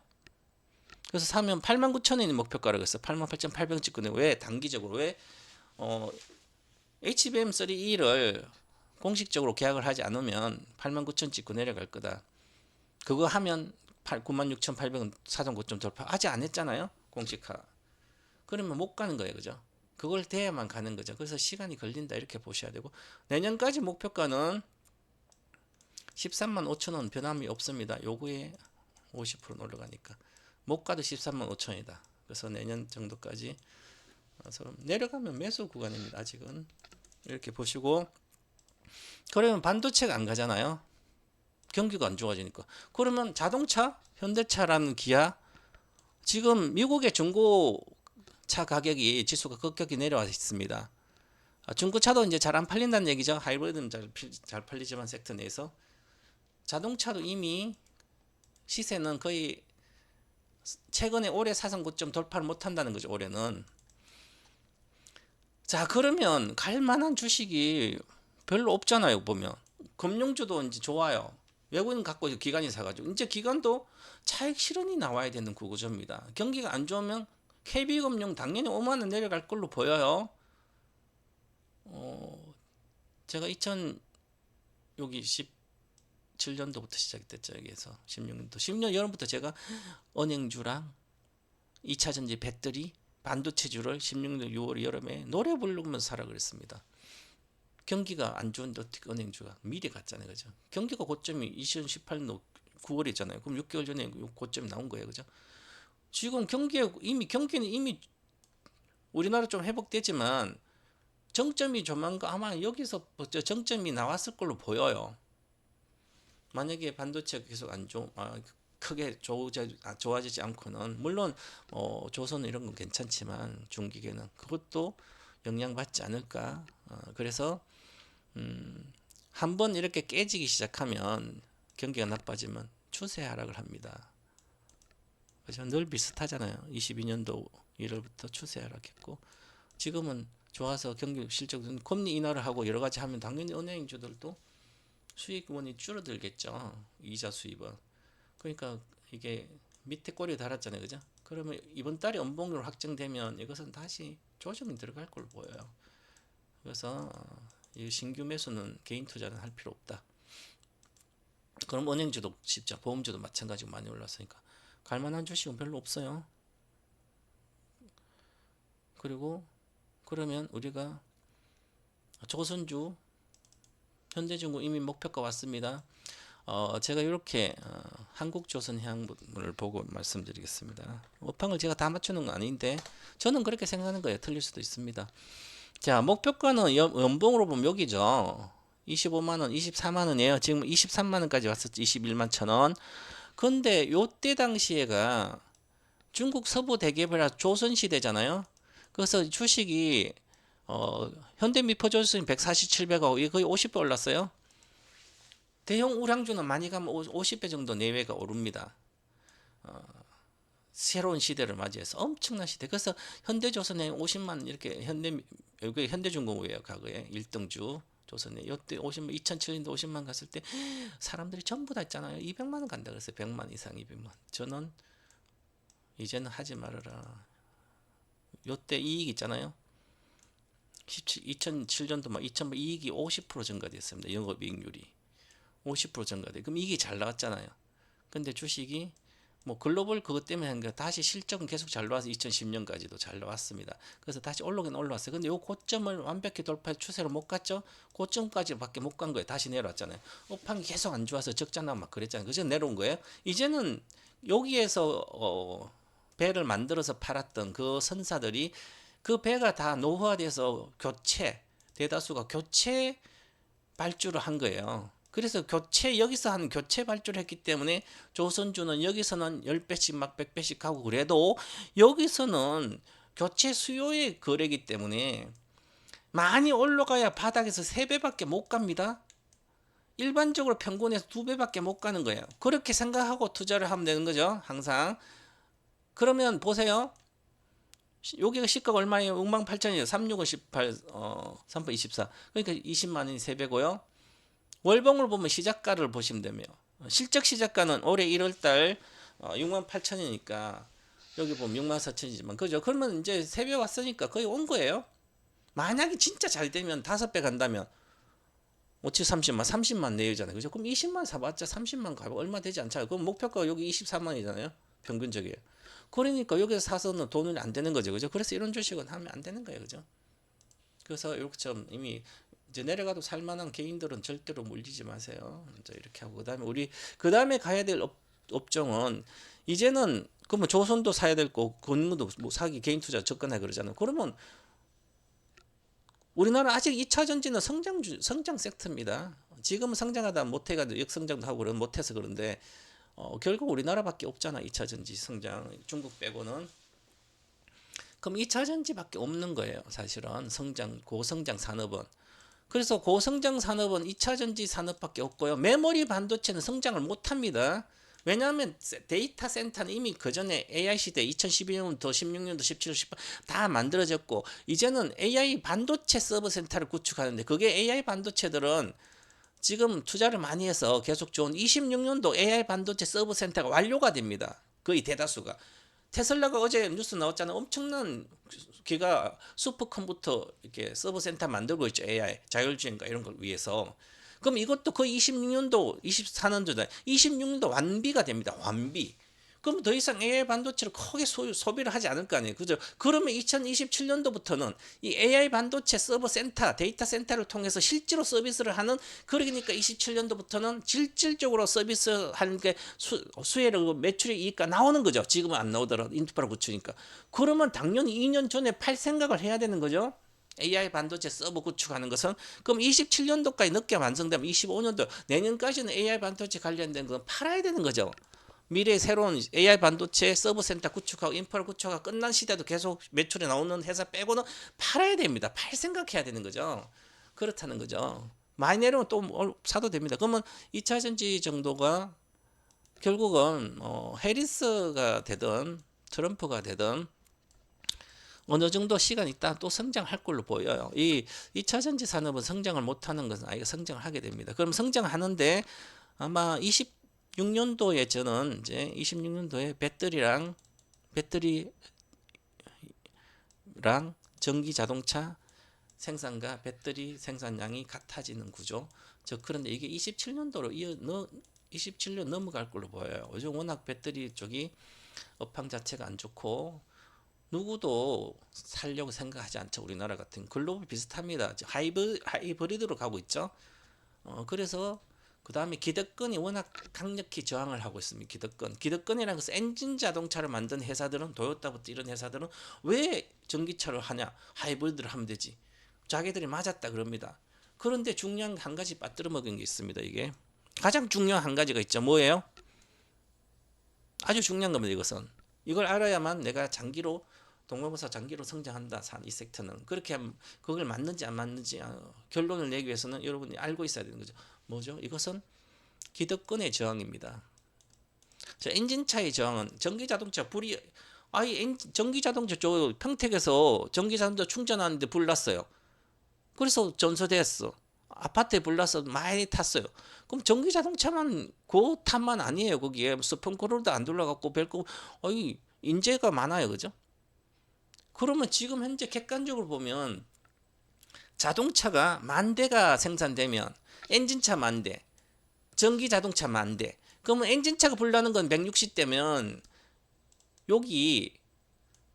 그래서 사면 89,000원이 목표가라고 했어요. 88,800원 찍고 왜 단기적으로 왜 HBM3E를 공식적으로 계약을 하지 않으면 89,000 찍고 내려갈 거다. 그거 하면 96,800원 사전 고점 돌파 아직 안 했잖아요. 공식화. 그러면 못 가는 거예요. 그죠? 그걸 돼야만 가는 거죠. 그래서 시간이 걸린다 이렇게 보셔야 되고 내년까지 목표가는 13만 5천 원 변함이 없습니다. 요구에 50% 올라가니까 못 가도 13만 5천이다. 그래서 내년 정도까지 내려가면 매수 구간입니다. 아직은 이렇게 보시고 그러면 반도체가 안 가잖아요. 경기가 안 좋아지니까. 그러면 자동차, 현대차라는 기아 지금 미국의 중고차 가격이 지수가 급격히 내려와 있습니다. 중고차도 이제 잘 안 팔린다는 얘기죠. 하이브리드는 잘 팔리지만 섹터 내에서 자동차도 이미 시세는 거의 최근에 올해 사상 고점 돌파를 못 한다는 거죠. 올해는. 자, 그러면 갈 만한 주식이 별로 없잖아요. 보면 금융주도 이제 좋아요. 외국인 갖고 기관이 사가지고 이제 기관도 차익 실현이 나와야 되는 구조입니다. 경기가 안 좋으면 KB금융 당연히 5만 원 내려갈 걸로 보여요. 제가 2000 여기 17년도부터 시작됐죠. 여기에서 16년도 10년 여름부터 제가 은행주랑 2차전지 배터리 반도체주를 16년 6월 여름에 노래 부르면서 사라 그랬습니다. 경기가 안 좋은데 어떻게 은행주가 미리 갔잖아요. 그죠? 경기가 고점이 2018년 9월이잖아요. 그럼 6개월 전에 고점이 나온 거예요. 그죠? 지금 경기는 이미 우리나라 좀 회복되지만 정점이 조만간 아마 여기서 정점이 나왔을 걸로 보여요. 만약에 반도체가 계속 크게 좋아지지 않고는 물론 조선 이런 건 괜찮지만 중기계는 그것도 영향받지 않을까. 그래서 한번 이렇게 깨지기 시작하면 경기가 나빠지면 추세 하락을 합니다. 그죠? 늘 비슷하잖아요. 22년도 1월부터 추세 하락했고 지금은 좋아서 경기 실적 금리 인하를 하고 여러 가지 하면 당연히 은행주들도 수익원이 줄어들겠죠. 이자 수입은. 그러니까 이게 밑에 꼬리에 달았잖아요. 그죠? 그러면 이번 달에 연봉률 확정되면 이것은 다시 조정이 들어갈 걸 보여요. 그래서 이 신규 매수는 개인 투자는 할 필요 없다. 그럼 은행주도 쉽죠. 보험주도 마찬가지로 많이 올랐으니까 갈만한 주식은 별로 없어요. 그리고 그러면 우리가 조선주 현대중공 이미 목표가 왔습니다. 제가 이렇게 한국조선해양을 보고 말씀드리겠습니다. 업황을 제가 다 맞추는 건 아닌데 저는 그렇게 생각하는 거예요. 틀릴 수도 있습니다. 자, 목표가는 연봉으로 보면 여기죠. 25만원, 24만원이에요. 지금 23만원까지 왔었죠. 21만 1천원. 근데 요때 당시에가 중국 서부 대기업이라 조선시대잖아요. 그래서 주식이 현대미포조선이 147배가 거의 50배 올랐어요. 대형 우량주는 많이 가면 50배 정도 내외가 오릅니다. 새로운 시대를 맞이해서 엄청난 시대. 그래서 현대조선에 50만 이렇게 여기 현대중공업이에요. 과거에 1등주 조선에 이때 50만 2007년도 50만 갔을 때 사람들이 전부 다 있잖아요. 200만 원 간다 그랬어요. 100만 이상 200만. 저는 이제는 하지 말아라. 요때 이익 있잖아요. 2007년도 막 2000 이익이 50% 증가됐습니다. 영업이익률이. 50% 증가돼. 그럼 이게 잘 나왔잖아요. 근데 주식이 뭐 글로벌 그것 때문에 한 거 다시 실적은 계속 잘 나와서 2010년까지도 잘 나왔습니다. 그래서 다시 올라오긴 올라왔어요. 근데 요 고점을 완벽히 돌파해 추세로 못 갔죠. 고점까지밖에 못 간 거예요. 다시 내려왔잖아요. 업황이 계속 안 좋아서 적자 나고 막 그랬잖아요. 그래서 내려온 거예요. 이제는 여기에서 배를 만들어서 팔았던 그 선사들이 그 배가 다 노후화돼서 교체, 대다수가 교체 발주를 한 거예요. 그래서 교체 여기서 한 교체 발주를 했기 때문에 조선주는 여기서는 10배씩 막 100배씩 하고 그래도 여기서는 교체 수요의 거래이기 때문에 많이 올라가야 바닥에서 3배밖에 못 갑니다. 일반적으로 평균에서 2배밖에 못 가는 거예요. 그렇게 생각하고 투자를 하면 되는 거죠. 항상. 그러면 보세요. 여기가 시가가 얼마예요? 68,000이에요. 36은 18, 3분 24. 그러니까 20만 원이 3배고요. 월봉을 보면 시작가를 보시면 되며 실적 시작가는 올해 1월달 68,000이니까 여기 보면 64,000이지만 그죠? 그러면 이제 3배 왔으니까 거의 온 거예요. 만약에 진짜 잘 되면 5배 간다면 5치 30만 내유잖아요. 그죠? 그럼 20만 사봤자 30만 가면 얼마 되지 않잖아요. 그럼 목표가 여기 24만이잖아요. 평균적이에요. 그러니까 여기서 사서는 돈은 안 되는 거죠. 그죠? 그래서 이런 주식은 하면 안 되는 거예요. 그죠? 그래서 이렇게처럼 이미 이제 내려가도 살만한 개인들은 절대로 물리지 마세요. 이제 이렇게 하고 그다음에 가야 될 업종은 이제는 그러면 조선도 사야 될 거고 건물도 뭐 사기 개인 투자 접근해 그러잖아요. 그러면 우리나라 아직 2차 전지는 성장 섹터입니다. 지금은 성장하다 못해가지고 역성장도 하고 그런 못해서 그런데 결국 우리나라밖에 없잖아. 2차 전지 성장 중국 빼고는. 그럼 2차 전지밖에 없는 거예요. 사실은 고성장 산업은. 그래서 고성장 산업은 2차 전지 산업밖에 없고요. 메모리 반도체는 성장을 못합니다. 왜냐하면 데이터 센터는 이미 그 전에 AI 시대 2012년부터 16년도 17, 18 다 만들어졌고 이제는 AI 반도체 서버 센터를 구축하는데 그게 AI 반도체들은 지금 투자를 많이 해서 계속 좋은 26년도 AI 반도체 서버 센터가 완료가 됩니다. 거의 대다수가. 테슬라가 어제 뉴스 나왔잖아요. 엄청난 기가 슈퍼컴퓨터 이렇게 서버 센터 만들고 있죠. AI 자율주행과 이런 걸 위해서. 그럼 이것도 거의 26년도, 24년도다. 26년도 완비가 됩니다. 완비. 그럼 더 이상 AI 반도체를 크게 소비를 하지 않을 거 아니에요. 그죠? 그러면 2027년도부터는 이 AI 반도체 서버 센터, 데이터 센터를 통해서 실제로 서비스를 하는 그러니까 27년도부터는 실질적으로 서비스하는 게 수혜를 매출의 이익가 나오는 거죠. 지금은 안 나오더라도 인프라 구축이니까. 그러면 당연히 2년 전에 팔 생각을 해야 되는 거죠. AI 반도체 서버 구축하는 것은 그럼 27년도까지 늦게 완성되면 25년도 내년까지는 AI 반도체 관련된 건 팔아야 되는 거죠. 미래의 새로운 AI 반도체 서버 센터 구축하고 인프라 구축하고 끝난 시대도 계속 매출이 나오는 회사 빼고는 팔아야 됩니다. 팔 생각해야 되는 거죠. 그렇다는 거죠. 많이 내려오면 또 사도 됩니다. 그러면 2차 전지 정도가 결국은 해리스가 되든 트럼프가 되든 어느 정도 시간 있다 또 성장할 걸로 보여요. 이 2차 전지 산업은 성장을 못하는 것은 아예 성장을 하게 됩니다. 그럼 성장하는데 아마 26년도에 저는 이제 26년도에 배터리랑 전기 자동차 생산과 배터리 생산량이 같아지는 구조. 그런데 이게 27년도로 27년 넘어갈 걸로 보여요. 요즘 워낙 배터리 쪽이 업황 자체가 안 좋고 누구도 살려고 생각하지 않죠. 우리나라 같은 글로벌 비슷합니다. 하이브리드로 가고 있죠. 그래서 그 다음에 기득권이 워낙 강력히 저항을 하고 있습니다. 기득권이라는 것은 엔진 자동차를 만든 회사들은 도요타부터 이런 회사들은 왜 전기차를 하냐? 하이브리드를 하면 되지. 자기들이 맞았다 그럽니다. 그런데 중요한 한 가지 빠뜨려 먹은 게 있습니다. 이게 가장 중요한 한 가지가 있죠. 뭐예요? 아주 중요한 겁니다. 이것은 이걸 알아야만 내가 동반부사 장기로 성장한다. 이 섹터는 그렇게 하면 그걸 맞는지 안 맞는지 결론을 내기 위해서는 여러분이 알고 있어야 되는 거죠. 뭐죠? 이것은 기득권의 저항입니다. 엔진차의 저항은 전기자동차 불이 전기자동차 평택에서 전기자동차 충전하는데 불 났어요. 그래서 전소됐어. 아파트에 불 나서 많이 탔어요. 그럼 전기자동차만 그 탓만 아니에요. 거기에 스펀크롤도 안 돌아갔고 별거 인재가 많아요. 그죠? 그러면 지금 현재 객관적으로 보면 자동차가 10,000대가 생산되면 엔진차 10,000대, 전기 자동차 10,000대. 그러면 엔진차가 불나는 건 160대면 여기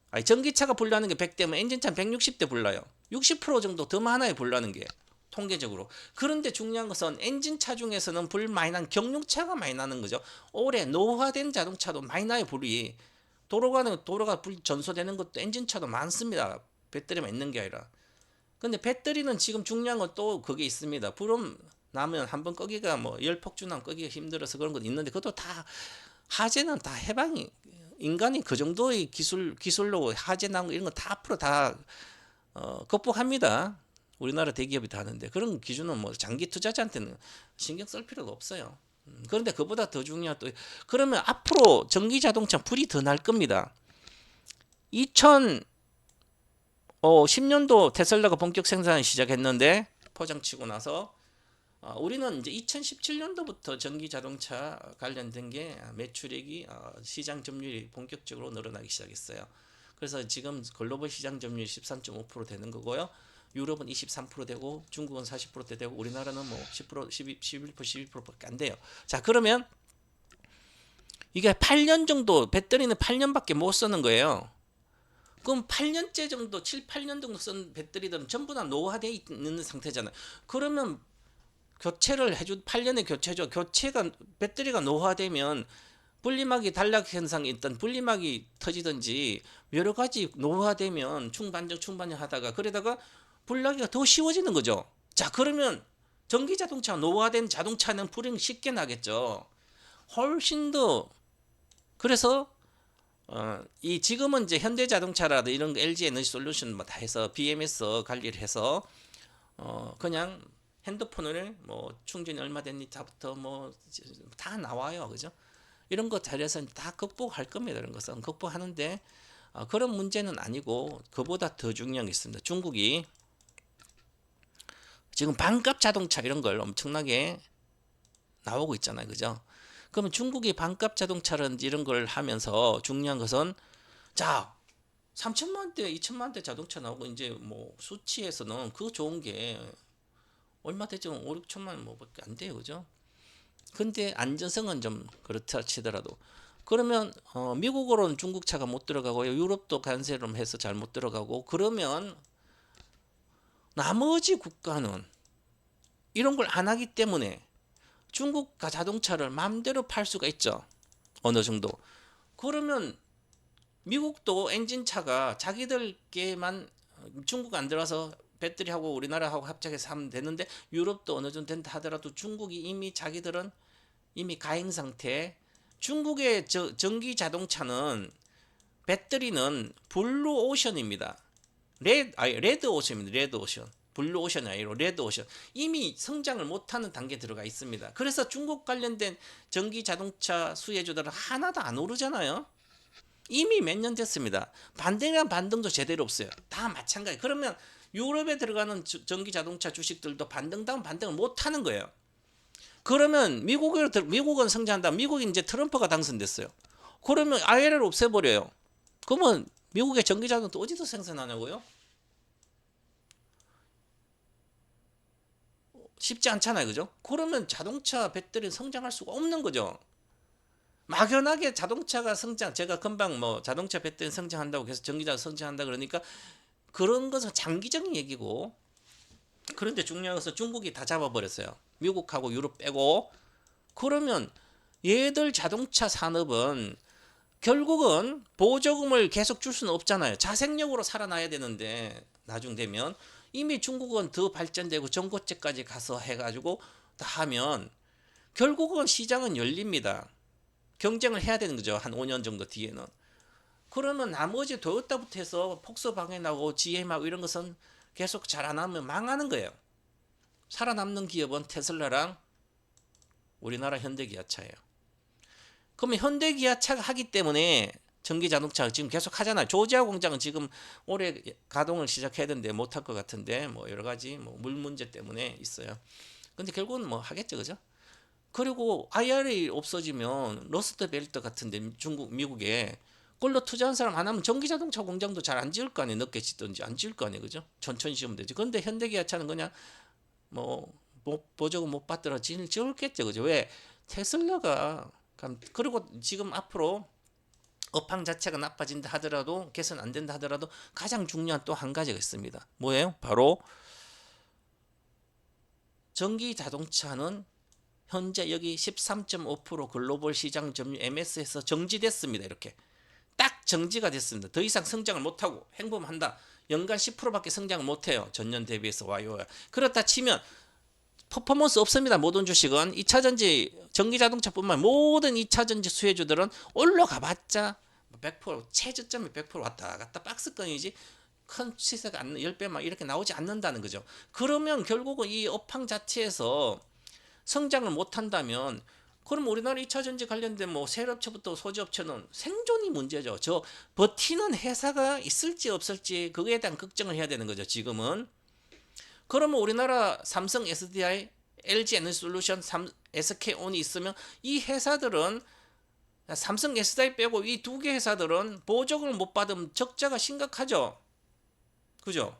아니 전기차가 불나는 게 100대면 엔진차 160대 불나요. 60% 정도 더 많아요 불나는 게 통계적으로. 그런데 중요한 것은 엔진차 중에서는 불 많이 난 경유차가 많이 나는 거죠. 오래 노화된 자동차도 많이 나요 불이. 도로가 불 전소되는 것도 엔진차도 많습니다. 배터리만 있는 게 아니라. 근데 배터리는 지금 중요한 건 또 그게 있습니다. 불은 나면 한번 끄기가 뭐 열폭주나면 끄기가 힘들어서 그런 것도 있는데 그것도 다 화재는 다 해방이 인간이 그 정도의 기술로 화재 나고 이런 거 다 앞으로 다 극복합니다. 우리나라 대기업이 다 하는데 그런 기준은 뭐 장기 투자자한테는 신경 쓸 필요가 없어요. 그런데 그보다 더 중요한 또 그러면 앞으로 전기 자동차 불이 더 날 겁니다. 2010년도 테슬라가 본격 생산을 시작했는데 포장치고 나서 우리는 이제 2017년도부터 전기 자동차 관련된 게 매출액이 시장 점유율이 본격적으로 늘어나기 시작했어요. 그래서 지금 글로벌 시장 점유율이 13.5% 되는 거고요. 유럽은 23% 되고 중국은 40%대 되고 우리나라는 뭐 10%, 11%, 12%밖에 안 돼요. 자, 그러면 이게 8년 정도 배터리는 8년밖에 못 쓰는 거예요. 그럼 8년째 정도 7, 8년 정도 쓴 배터리들은 전부 다 노화되어 있는 상태잖아요. 그러면 교체를 해주 8년에 교체죠. 교체가 배터리가 노화되면 분리막이 단락 현상이 있던 분리막이 터지든지 여러 가지 노화되면 충반전 하다가 그러다가 불나기가 더 쉬워지는 거죠. 자, 그러면 전기 자동차 노화된 자동차는 불이 쉽게 나겠죠. 훨씬 더 그래서 이 지금은 이제 현대자동차라도 이런 LG 에너지 솔루션 뭐 다 해서 BMS 관리를 해서 그냥 핸드폰을 뭐 충전이 얼마 됐니부터 뭐 다 나와요, 그죠? 이런 거 잘해서 다 극복할 겁니다. 이런 것은 극복하는데 그런 문제는 아니고 그보다 더 중요한 게 있습니다. 중국이 지금 반값 자동차 이런 걸 엄청나게 나오고 있잖아요, 그죠? 그러면 중국이 반값 자동차라든지 이런 걸 하면서 중요한 것은 자 3천만 대, 2천만 대 자동차 나오고 이제 뭐 수치에서는 그 좋은 게 얼마 되죠? 5, 6천만 뭐밖에 안 돼요, 그죠? 근데 안전성은 좀 그렇다 치더라도 그러면 미국으로는 중국 차가 못 들어가고요. 유럽도 관세를 해서 잘 못 들어가고 그러면 나머지 국가는 이런 걸 안 하기 때문에 중국 자동차를 마음대로 팔 수가 있죠. 어느 정도. 그러면 미국도 엔진차가 자기들께만 중국 안 들어가서 배터리하고 우리나라하고 합작해서 하면 되는데 유럽도 어느 정도 된다 하더라도 중국이 이미 자기들은 이미 가행 상태. 중국의 전기 자동차는 배터리는 블루 오션입니다. 레드 오션입니다. 레드 오션. 블루 오션이 아니라 레드 오션. 이미 성장을 못하는 단계에 들어가 있습니다. 그래서 중국 관련된 전기 자동차 수혜주들은 하나도 안 오르잖아요. 이미 몇 년 됐습니다. 반등이란 반등도 제대로 없어요. 다 마찬가지. 그러면 유럽에 들어가는 전기 자동차 주식들도 반등다운 반등을 못하는 거예요. 그러면 미국은 성장한다. 미국이 이제 트럼프가 당선됐어요. 그러면 IRA를 없애버려요. 그러면 미국의 전기 자동차 어디서 생산하냐고요? 쉽지 않잖아요, 그죠? 그러면 자동차 배터리는 성장할 수가 없는 거죠. 막연하게 자동차가 제가 금방 뭐 자동차 배터리 성장한다고 해서 전기자가 성장한다 그러니까 그런 것은 장기적인 얘기고 그런데 중요한 것은 중국이 다 잡아버렸어요. 미국하고 유럽 빼고 그러면 얘들 자동차 산업은 결국은 보조금을 계속 줄 수는 없잖아요. 자생력으로 살아나야 되는데 나중 되면 이미 중국은 더 발전되고 전고체까지 가서 해가지고 다 하면 결국은 시장은 열립니다. 경쟁을 해야 되는 거죠. 한 5년 정도 뒤에는. 그러면 나머지 토요타부터 해서 폭스바겐하고 GM하고 이런 것은 계속 잘 안 하면 망하는 거예요. 살아남는 기업은 테슬라랑 우리나라 현대기아차예요. 그러면 현대기아차가 하기 때문에 전기자동차 지금 계속 하잖아요. 조지아 공장은 지금 올해 가동을 시작해야 되는데 못할 것 같은데 뭐 여러 가지 물 문제 때문에 있어요. 근데 결국은 뭐 하겠죠, 그죠? 그리고 IRA 없어지면 러스트벨트 같은데 미국에 그걸로 투자한 사람 안 하면 전기자동차 공장도 잘 안 지을 거 아니에요. 늦게 짓든지 안 지을 거 아니에요, 그죠? 천천히 지으면 되지. 근데 현대기아차는 그냥 뭐 보조금 못 받더라도 지울겠죠. 그죠? 왜? 테슬라가 그리고 지금 앞으로 업황 자체가 나빠진다 하더라도 개선 안 된다 하더라도 가장 중요한 또 한 가지가 있습니다. 뭐예요? 바로 전기 자동차는 현재 여기 13.5% 글로벌 시장 점유율 MS에서 정지됐습니다. 이렇게 딱 정지가 됐습니다. 더 이상 성장을 못하고 행보한다. 연간 10%밖에 성장을 못해요. 전년 대비해서 와요. 그렇다 치면 퍼포먼스 없습니다. 모든 주식은 2차전지 전기자동차뿐만 모든 2차전지 수혜주들은 올라가봤자 100% 최저점에 100% 왔다 갔다 박스권이지 큰 시세가 10배 막 이렇게 나오지 않는다는 거죠. 그러면 결국은 이 업황 자체에서 성장을 못한다면 그럼 우리나라 2차전지 관련된 뭐 세력업체부터 소지업체는 생존이 문제죠. 저 버티는 회사가 있을지 없을지 그거에 대한 걱정을 해야 되는 거죠. 지금은. 그러면 우리나라 삼성 SDI, LG 에너지솔루션, SK온이 있으면 이 회사들은 삼성 SDI 빼고 이 두 개 회사들은 보조금을 못 받으면 적자가 심각하죠. 그죠?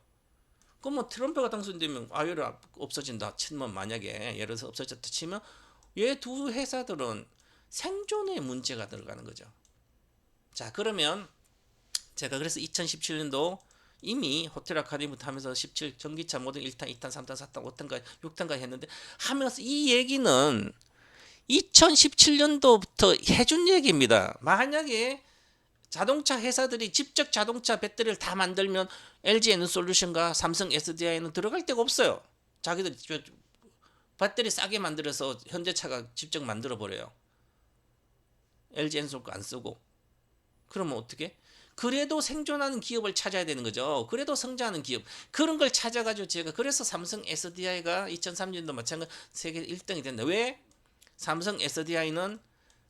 그럼 뭐 트럼프가 당선되면 아유를 없어진다 치면 만약에 예를 들어서 없어졌다 치면 얘 두 회사들은 생존에 문제가 들어가는 거죠. 자, 그러면 제가 그래서 2017년도 이미 호텔 아카데미부터 하면서 17 전기차 모든 1탄, 2탄, 3탄, 4탄, 5탄까지 6탄까지 했는데 하면서 이 얘기는 2017년도부터 해준 얘기입니다. 만약에 자동차 회사들이 직접 자동차 배터리를 다 만들면 LG 에너솔루션과 삼성 SDI는 들어갈 데가 없어요. 자기들 배터리 싸게 만들어서 현대차가 직접 만들어 버려요. LG 에너솔 거 안 쓰고. 그러면 어떻게? 그래도 생존하는 기업을 찾아야 되는 거죠. 그래도 성장하는 기업. 그런 걸 찾아가지고 제가 그래서 삼성 SDI가 2003년도 마찬가지 세계 1등이 된다. 왜? 삼성 SDI는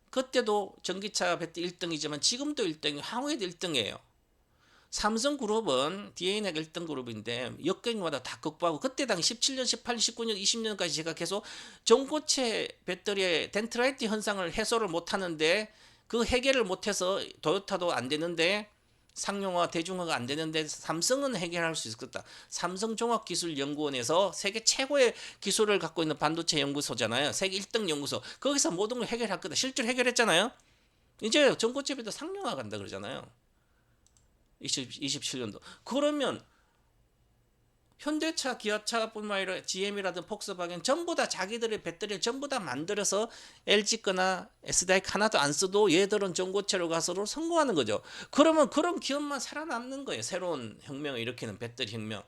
그때도 전기차 배터리 1등이지만 지금도 1등이 향후에도 1등이에요. 삼성그룹은 DNA가 1등 그룹인데 역경마다 다 극복하고 그때 당시 17년, 18년, 19년, 20년까지 제가 계속 전고체 배터리의 덴트라이트 현상을 해소를 못하는데 그 해결을 못해서 도요타도 안 되는데 상용화, 대중화가 안 되는데 삼성은 해결할 수 있었다. 삼성종합기술연구원에서 세계 최고의 기술을 갖고 있는 반도체 연구소잖아요. 세계 1등 연구소. 거기서 모든 걸 해결할 거다. 실제로 해결했잖아요. 이제 전고체 배터리 상용화 간다 그러잖아요. 27년도. 그러면 현대차, 기아차뿐만 아니라 GM이라든 폭스바겐 전부 다 자기들의 배터리를 전부 다 만들어서 LG 거나 SDI 하나도 안 써도 얘들은 전고체로 가서로 성공하는 거죠. 그러면 그런 기업만 살아남는 거예요. 새로운 혁명을 일으키는 배터리 혁명.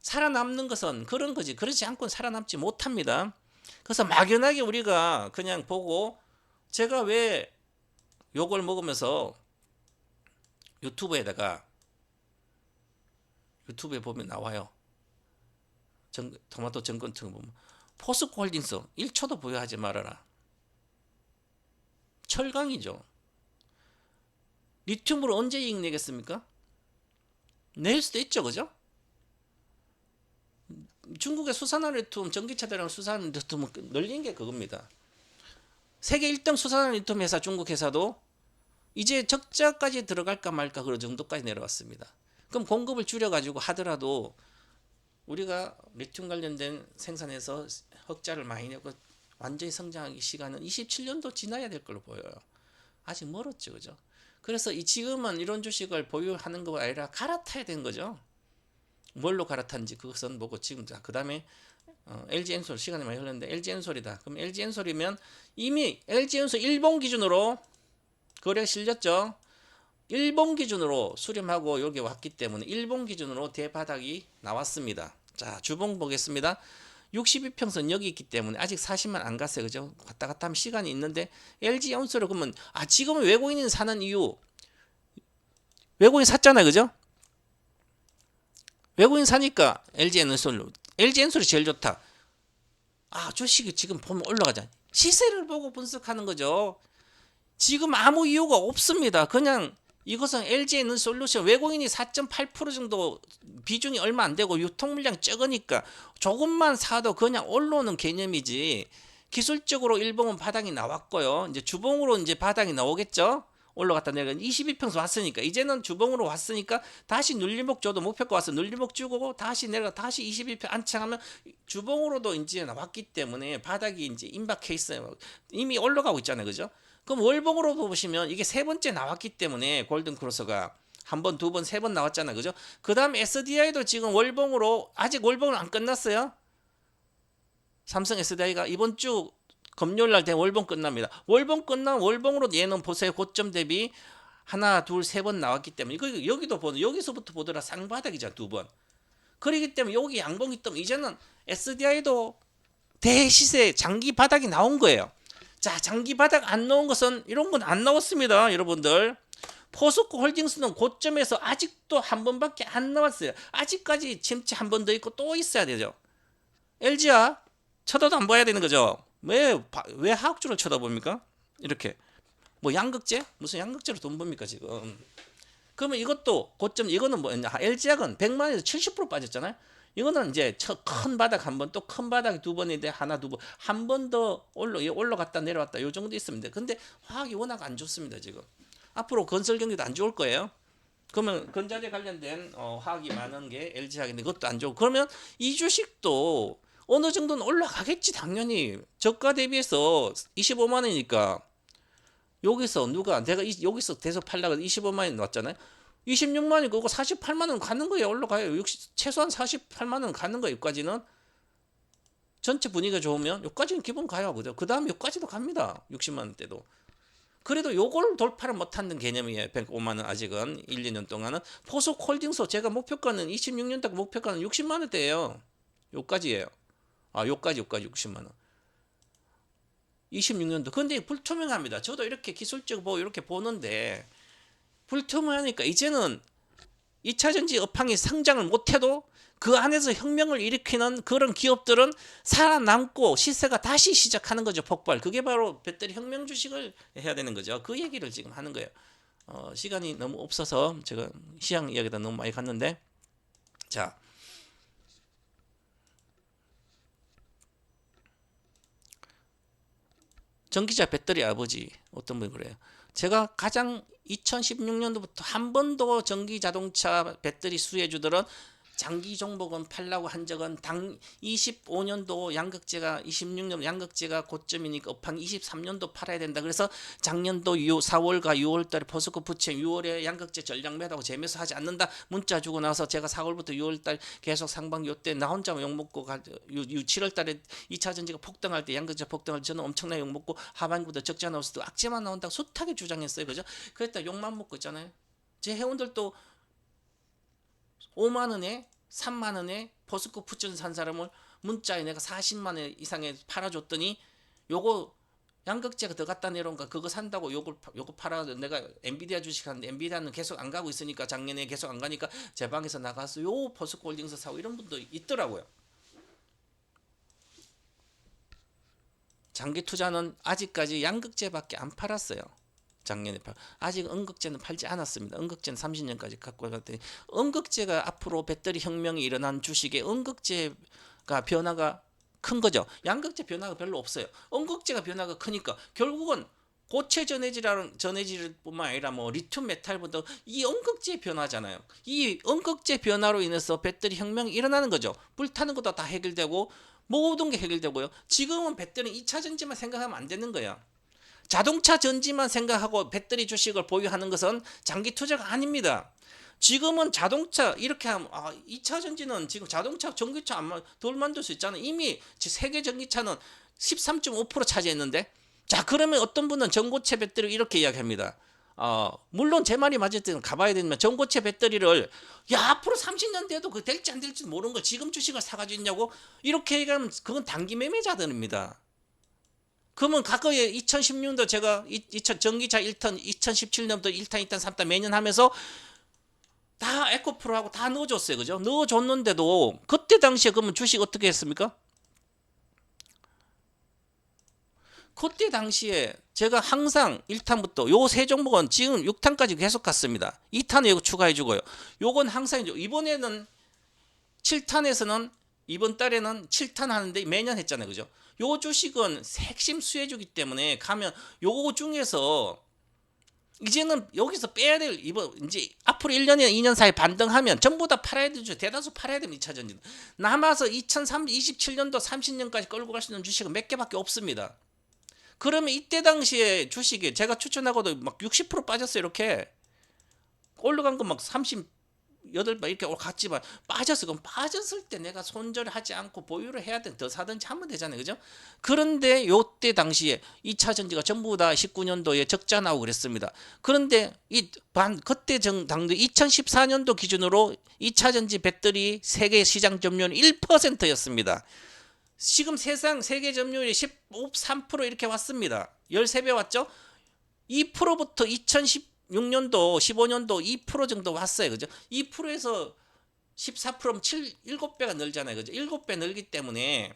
살아남는 것은 그런 거지. 그렇지 않고는 살아남지 못합니다. 그래서 막연하게 우리가 그냥 보고 제가 왜 욕을 먹으면서 유튜브에 보면 나와요. 토마토 정권층 보면 포스코홀딩스 1초도 보유하지 말아라. 철강이죠. 리튬으로 언제 이익 내겠습니까? 낼 수도 있죠. 그죠? 중국의 수산화 리튬 전기차들이랑 수산화 리튬 늘린 게 그겁니다. 세계 1등 수산화 리튬 회사 중국 회사도 이제 적자까지 들어갈까 말까 그런 정도까지 내려왔습니다. 그럼 공급을 줄여가지고 하더라도 우리가 리튬 관련된 생산에서 흑자를 많이 내고 완전히 성장하기 시간은 27년도 지나야 될 걸로 보여요. 아직 멀었죠. 그죠? 그래서 지금은 이런 주식을 보유하는 거 아니라 갈아타야 되는 거죠. 뭘로 갈아탄지 그것은 뭐고 지금 그 다음에 LG 엔솔 시간이 많이 흘렀는데 LG 엔솔이다. 그럼 LG 엔솔이면 이미 LG 엔솔 일본 기준으로 거래 실렸죠. 일본 기준으로 수렴하고 여기 왔기 때문에 일본 기준으로 대바닥이 나왔습니다. 자, 주봉 보겠습니다. 62평선 여기 있기 때문에 아직 40만 안 갔어요. 그죠? 갔다 갔다 하면 시간이 있는데 LG 엔솔을 그러면 지금은 외국인이 사는 이유 외국인 샀잖아요. 그죠? 외국인 사니까 LG 엔솔이 제일 좋다. 주식이 지금 보면 올라가잖아요. 시세를 보고 분석하는 거죠. 지금 아무 이유가 없습니다. 그냥 이것은 LG 에너솔루션 외국인이 4.8% 정도 비중이 얼마 안 되고 유통 물량 적으니까 조금만 사도 그냥 올라오는 개념이지. 기술적으로 일봉은 바닥이 나왔고요. 이제 주봉으로 이제 바닥이 나오겠죠. 올라갔다 내려가 22평선 왔으니까 이제는 주봉으로 왔으니까 다시 눌림목 줘도 목표가 와서 눌림목 주고 다시 내려가 다시 22평 안착하면 주봉으로도 이제 나왔기 때문에 바닥이 이제 임박해 있어요. 이미 올라가고 있잖아요. 그죠? 그럼 월봉으로 보시면 이게 세 번째 나왔기 때문에 골든 크로스가 한 번, 두 번, 세 번 나왔잖아요. 그죠? 그다음 SDI도 지금 월봉으로 아직 월봉은 안 끝났어요. 삼성 SDI가 이번 주 금요일 날 되면 월봉 끝납니다. 월봉 끝난 월봉으로 얘는 보세요. 고점 대비 하나, 둘, 세 번 나왔기 때문에 이거 여기도 보는 여기서부터 보더라 쌍바닥이잖아 두 번. 그렇기 때문에 여기 양봉이 뜨면 이제는 SDI도 대시세 장기 바닥이 나온 거예요. 자, 장기 바닥 안 나온 것은 이런 건 안 나왔습니다, 여러분들. 포스코 홀딩스는 고점에서 아직도 한 번밖에 안 나왔어요. 아직까지 침체 한 번 더 있고 또 있어야 되죠. LG야 쳐다도 안 봐야 되는 거죠. 왜 하악주를 쳐다봅니까? 이렇게 뭐 양극재? 무슨 양극재로 돈 법니까 지금? 그러면 이것도 고점 이거는 뭐 LG약은 100만에서 70% 빠졌잖아요. 이거는 이제 큰 바닥 한 번 또 큰 바닥 두 번인데 하나 두 번 한 번 더 올라갔다 내려왔다 요 정도 있으면 돼. 근데 화학이 워낙 안 좋습니다 지금. 앞으로 건설 경기도 안 좋을 거예요. 그러면 건자재 관련된 화학이 많은 게 LG화학인데 그것도 안 좋고 그러면 이 주식도 어느 정도는 올라가겠지 당연히 저가 대비해서 25만 원이니까 여기서 누가 내가 여기서 계속 팔다가 25만 원 나왔잖아요. 26만 원 그거 48만 원 가는 거예요. 올라가요. 최소한 48만 원 가는 거예요. 여기까지는 전체 분위기가 좋으면 여기까지는 기본 가요. 그죠? 그다음 여기까지도 갑니다. 60만 원대도. 그래도 요걸 돌파를 못하는 개념이에요. 105만 원 아직은 1, 2년 동안은 포스코홀딩스 제가 목표가는 26년도 목표가는 60만 원대예요. 요까지예요. 요까지 60만 원. 26년도. 근데 불투명합니다. 저도 이렇게 기술적 이렇게 보는데 불투명하니까 이제는 2차전지 업황이 성장을 못해도 그 안에서 혁명을 일으키는 그런 기업들은 살아남고 시세가 다시 시작하는 거죠. 폭발. 그게 바로 배터리 혁명 주식을 해야 되는 거죠. 그 얘기를 지금 하는 거예요. 시간이 너무 없어서 제가 시장 이야기다 너무 많이 갔는데 자 전기차 배터리 아버지 어떤 분이 그래요. 제가 가장 2016년도부터 한 번도 전기 자동차 배터리 수혜주들은 장기 종목은 팔라고 한 적은 당 25년도 양극재가 26년 양극재가 고점이니까 업황 23년도 팔아야 된다. 그래서 작년도 4월과 6월달에 포스코 부채 6월에 양극재 전량 매도하고 재매수 하지 않는다 문자 주고 나서 제가 4월부터 6월달 계속 상반기 요때 나 혼자 욕먹고 7월달에 2차 전지가 폭등할 때 양극재 폭등할 때 저는 엄청나게 욕먹고 하반기부터 적자 나왔을 때 악재만 나온다고 숱하게 주장했어요. 그죠? 그랬다 욕만 먹고 있잖아요. 제 회원들도 5만 원에 3만 원에 포스코 푸천 산 사람을 문자에 내가 40만 원 이상에 팔아줬더니 요거 양극재가 더 갖다 내려온가 그거 산다고 요거 팔아 내가 엔비디아 주식하는데 엔비디아는 계속 안 가고 있으니까 작년에 계속 안 가니까 제 방에서 나가서 요 포스코 홀딩스 사고 이런 분도 있더라고요. 장기 투자는 아직까지 양극재밖에 안 팔았어요. 작년에 아직 음극재는 팔지 않았습니다. 음극재는 30년까지 갖고 갔더니 음극재가 앞으로 배터리 혁명이 일어난 주식에 음극재가 변화가 큰 거죠. 양극재 변화가 별로 없어요. 음극재가 변화가 크니까 결국은 고체 전해질뿐만 아니라 뭐 리튬 메탈보다 이 음극재 변화잖아요. 이 음극재 변화로 인해서 배터리 혁명이 일어나는 거죠. 불타는 것도 다 해결되고 모든 게 해결되고요. 지금은 배터리 2차 전지만 생각하면 안 되는 거야. 자동차 전지만 생각하고 배터리 주식을 보유하는 것은 장기 투자가 아닙니다. 지금은 자동차 이렇게 하면 2차 전지는 지금 자동차 전기차 덜 만들 수 있잖아요. 이미 세계 전기차는 13.5% 차지했는데 자 그러면 어떤 분은 전고체 배터리 이렇게 이야기합니다. 물론 제 말이 맞을 때는 가봐야 되지만 전고체 배터리를 앞으로 30년 돼도 그 될지 안 될지 모르는 걸 지금 주식을 사가지고 있냐고 이렇게 얘기하면 그건 단기 매매자들입니다. 그러면 과거에 2016년도 제가 전기차 1턴 2017년부터 1탄 2탄 3탄 매년 하면서 다 에코프로하고 다 넣어줬어요. 그죠? 넣어줬는데도 그때 당시에 그러면 주식 어떻게 했습니까? 그때 당시에 제가 항상 1탄부터 요 세 종목은 지금 6탄까지 계속 갔습니다. 2탄에 이거 추가해주고요. 요건 항상 이번에는 7탄에서는 이번 달에는 7탄 하는데 매년 했잖아요. 그죠? 요 주식은 핵심 수혜주기 때문에 가면 요거 중에서 이제는 여기서 빼야 될 이번 이제 앞으로 1년이나 2년 사이 반등하면 전부 다 팔아야 되죠. 대다수 팔아야 됩니다. 2차 전지. 남아서 2027년도 30년까지 끌고 갈 수 있는 주식은 몇 개밖에 없습니다. 그러면 이때 당시에 주식이 제가 추천하고도 막 60% 빠졌어요. 이렇게 올라간 거 막 38배 이렇게 갔지만 빠졌어. 그럼 빠졌을 때 내가 손절하지 않고 보유를 해야 돼. 더 사든지 하면 되잖아요. 그죠? 그런데 요때 당시에 2차 전지가 전부 다 19년도에 적자 나오고 그랬습니다. 그런데 그때 당도 2014년도 기준으로 2차 전지 배터리 세계 시장 점유율 1%였습니다. 지금 세계 점유율이 13% 이렇게 왔습니다. 13배 왔죠? 2%부터 2016년도, 15년도 2% 정도 왔어요. 그죠? 2%에서 14%면 7배가 늘잖아요. 그죠? 7배 늘기 때문에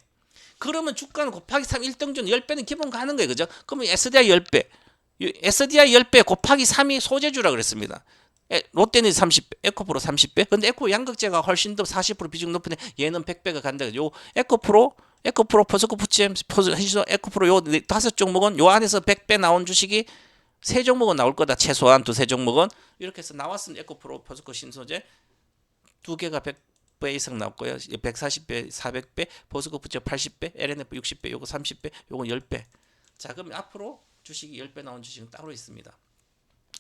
그러면 주가는 곱하기 3 1등준 10배는 기본 가는 거예요. 그죠? 그러면 SDI 10배. SDI 10배 곱하기 3이 소재주라 그랬습니다. 롯데는 30배, 에코프로 30배. 근데 에코 양극재가 훨씬 더 40% 비중 높은데 얘는 100배가 간다. 요 에코프로, 포스코 푸치엠, 에코프로 요 다섯 종목은 요 안에서 100배 나온 주식이 세 종목은 나올 거다. 최소한 두세 종목은 이렇게 해서 나왔습니다. 에코프로, 포스코, 신소재 두 개가 100배 이상 나왔고요. 140배, 400배, 포스코 푸치엠 80배, LNF 60배, 요거 30배, 요건 10배. 자, 그럼 앞으로 주식이 10배 나온 주식은 따로 있습니다.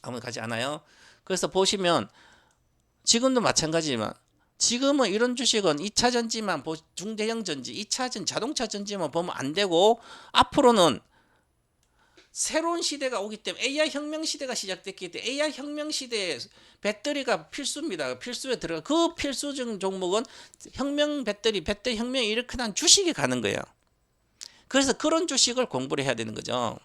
아무나 가지 않아요. 그래서 보시면 지금도 마찬가지지만 지금은 이런 주식은 2차 전지만 중대형 전지, 2차 전 자동차 전지만 보면 안 되고 앞으로는 새로운 시대가 오기 때문에 AI 혁명 시대가 시작됐기 때문에 AI 혁명 시대에 배터리가 필수입니다. 필수에 들어가 그 필수 종목은 혁명 배터리 혁명이 이렇게 난 주식이 가는 거예요. 그래서 그런 주식을 공부를 해야 되는 거죠.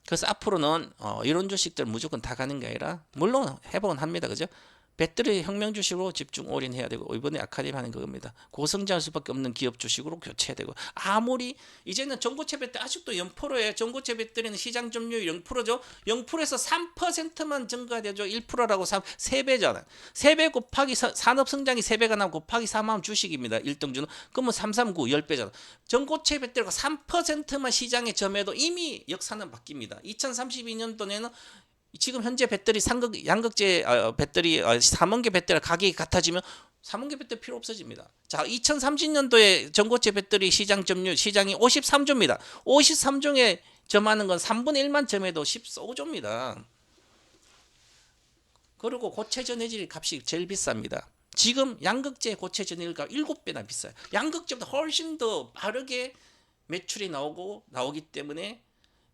그래서 앞으로는 이런 주식들 무조건 다 가는 게 아니라 물론 해보긴 합니다. 그죠? 배터리 혁명 주식으로 집중 올인해야 되고 이번에 아카데미 하는 그겁니다. 고성장할 수밖에 없는 기업 주식으로 교체해야 되고 아무리 이제는 전고체 배터리 아직도 0%예요. 전고체 배터리는 시장 점유율 0%죠. 0%에서 3%만 증가되죠. 1%라고 3배잖아요. 3배 곱하기 산업 성장이 3배가 나고 곱하기 3하면 주식입니다. 1등주는. 그러면 339 10배잖아. 전고체 배터리가 3%만 시장에 점해도 이미 역사는 바뀝니다. 2032년도에는 지금 현재 배터리 양극재 배터리 3원계 배터리 가격이 같아지면 3원계 배터리 필요 없어집니다. 자, 2030년도에 전고체 배터리 시장 점유율 시장이 53조입니다. 53조에 점하는 건 3분의 1만 점해도 15조입니다. 그리고 고체 전해질 값이 제일 비쌉니다. 지금 양극재 고체 전해질 값 7배나 비싸요. 양극재보다 훨씬 더 빠르게 매출이 나오기 때문에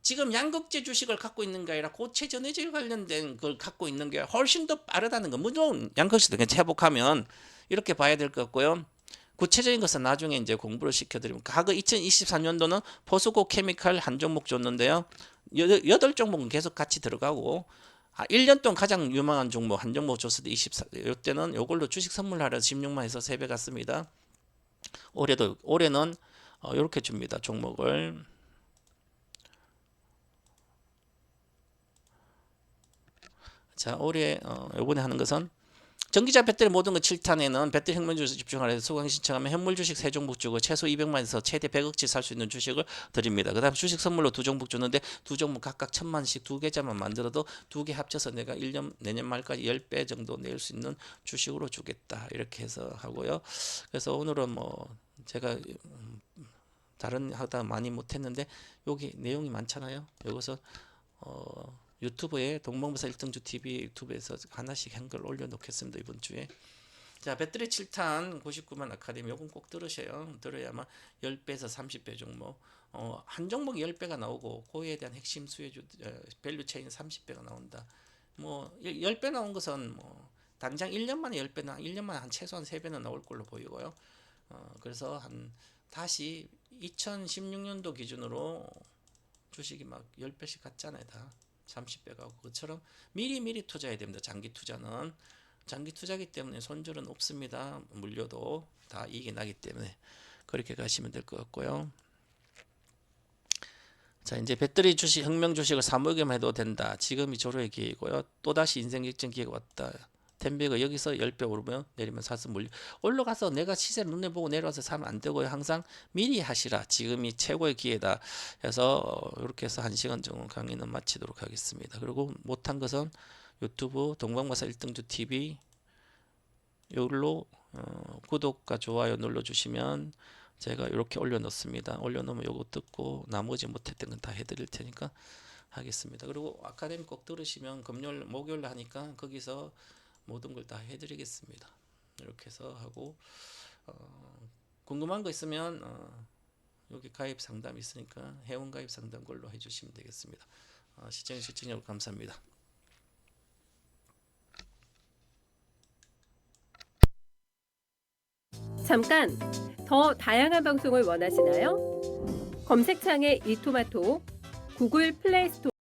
지금 양극재 주식을 갖고 있는 게 아니라 고체 전해질 관련된 걸 갖고 있는 게 훨씬 더 빠르다는 거. 물론 양극재도 그냥 회복하면 이렇게 봐야 될 것 같고요. 구체적인 것은 나중에 이제 공부를 시켜드리면 과거 2024년도는 포스코 케미칼 한 종목 줬는데요. 8종목은 계속 같이 들어가고 1년 동안 가장 유망한 종목 한 종목 줬을 때 24, 이때는 이걸로 주식 선물하려 16만 해서 3배 갔습니다. 올해는 이렇게 줍니다. 종목을. 자, 올해 이번에 하는 것은 전기차 배터리 모든 것 7탄에는 배터리 혁명 주식 집중하라 해서 수강 신청하면 현물 주식 3종목 주고 최소 200만에서 최대 100억치 살 수 있는 주식을 드립니다. 그 다음 주식 선물로 2종목 주는데 2종목 각각 1000만씩 2계좌만 만들어도 2개 합쳐서 내가 내년 말까지 10배 정도 낼 수 있는 주식으로 주겠다. 이렇게 해서 하고요. 그래서 오늘은 뭐 제가 다른 하다 많이 못했는데 여기 내용이 많잖아요. 여기서 유튜브에 동방부사 1등주 TV 유튜브에서 하나씩 한글 올려놓겠습니다. 이번 주에. 자, 배터리 7탄 99만 아카데미 요건 꼭 들으셔요. 들어야만 10배에서 30배 종목. 한 종목 10배가 나오고 그에 대한 핵심 수혜주 밸류 체인 30배가 나온다. 뭐 10배 나온 것은 뭐 당장 1년 만에 10배나 1년 만에 한 최소한 3배는 나올 걸로 보이고요. 그래서 다시 2016년도 기준으로 주식이 막 10배씩 갔잖아요. 다 30배 가고 그것처럼 미리 투자해야 됩니다. 장기 투자는 장기 투자기 때문에 손절은 없습니다. 물려도 다 이익이 나기 때문에 그렇게 가시면 될 것 같고요. 자, 이제 배터리 주식 혁명 주식을 3억에만 해도 된다. 지금이 조로의 기회이고요. 또다시 인생 역전 기회가 왔다. 텐베이가 여기서 10배 오르면 내리면 사서 물려 올라가서 내가 시세를 눈에 보고 내려와서 사면 안 되고요. 항상 미리 하시라. 지금이 최고의 기회다. 해서 이렇게 해서 1시간 정도 강의는 마치도록 하겠습니다. 그리고 못한 것은 유튜브 동방마사 1등주 TV 여기로 구독과 좋아요 눌러주시면 제가 이렇게 올려놓습니다. 올려놓으면 요거 듣고 나머지 못했던 건 다 해드릴 테니까 하겠습니다. 그리고 아카데미 꼭 들으시면 금요일, 목요일 하니까 거기서 모든 걸 다 해드리겠습니다. 이렇게 해서 하고 궁금한 거 있으면 여기 가입 상담 있으니까 회원 가입 상담 걸로 해주시면 되겠습니다. 시청해 감사합니다. 잠깐! 더 다양한 방송을 원하시나요? 검색창에 이토마토, 구글 플레이 스토어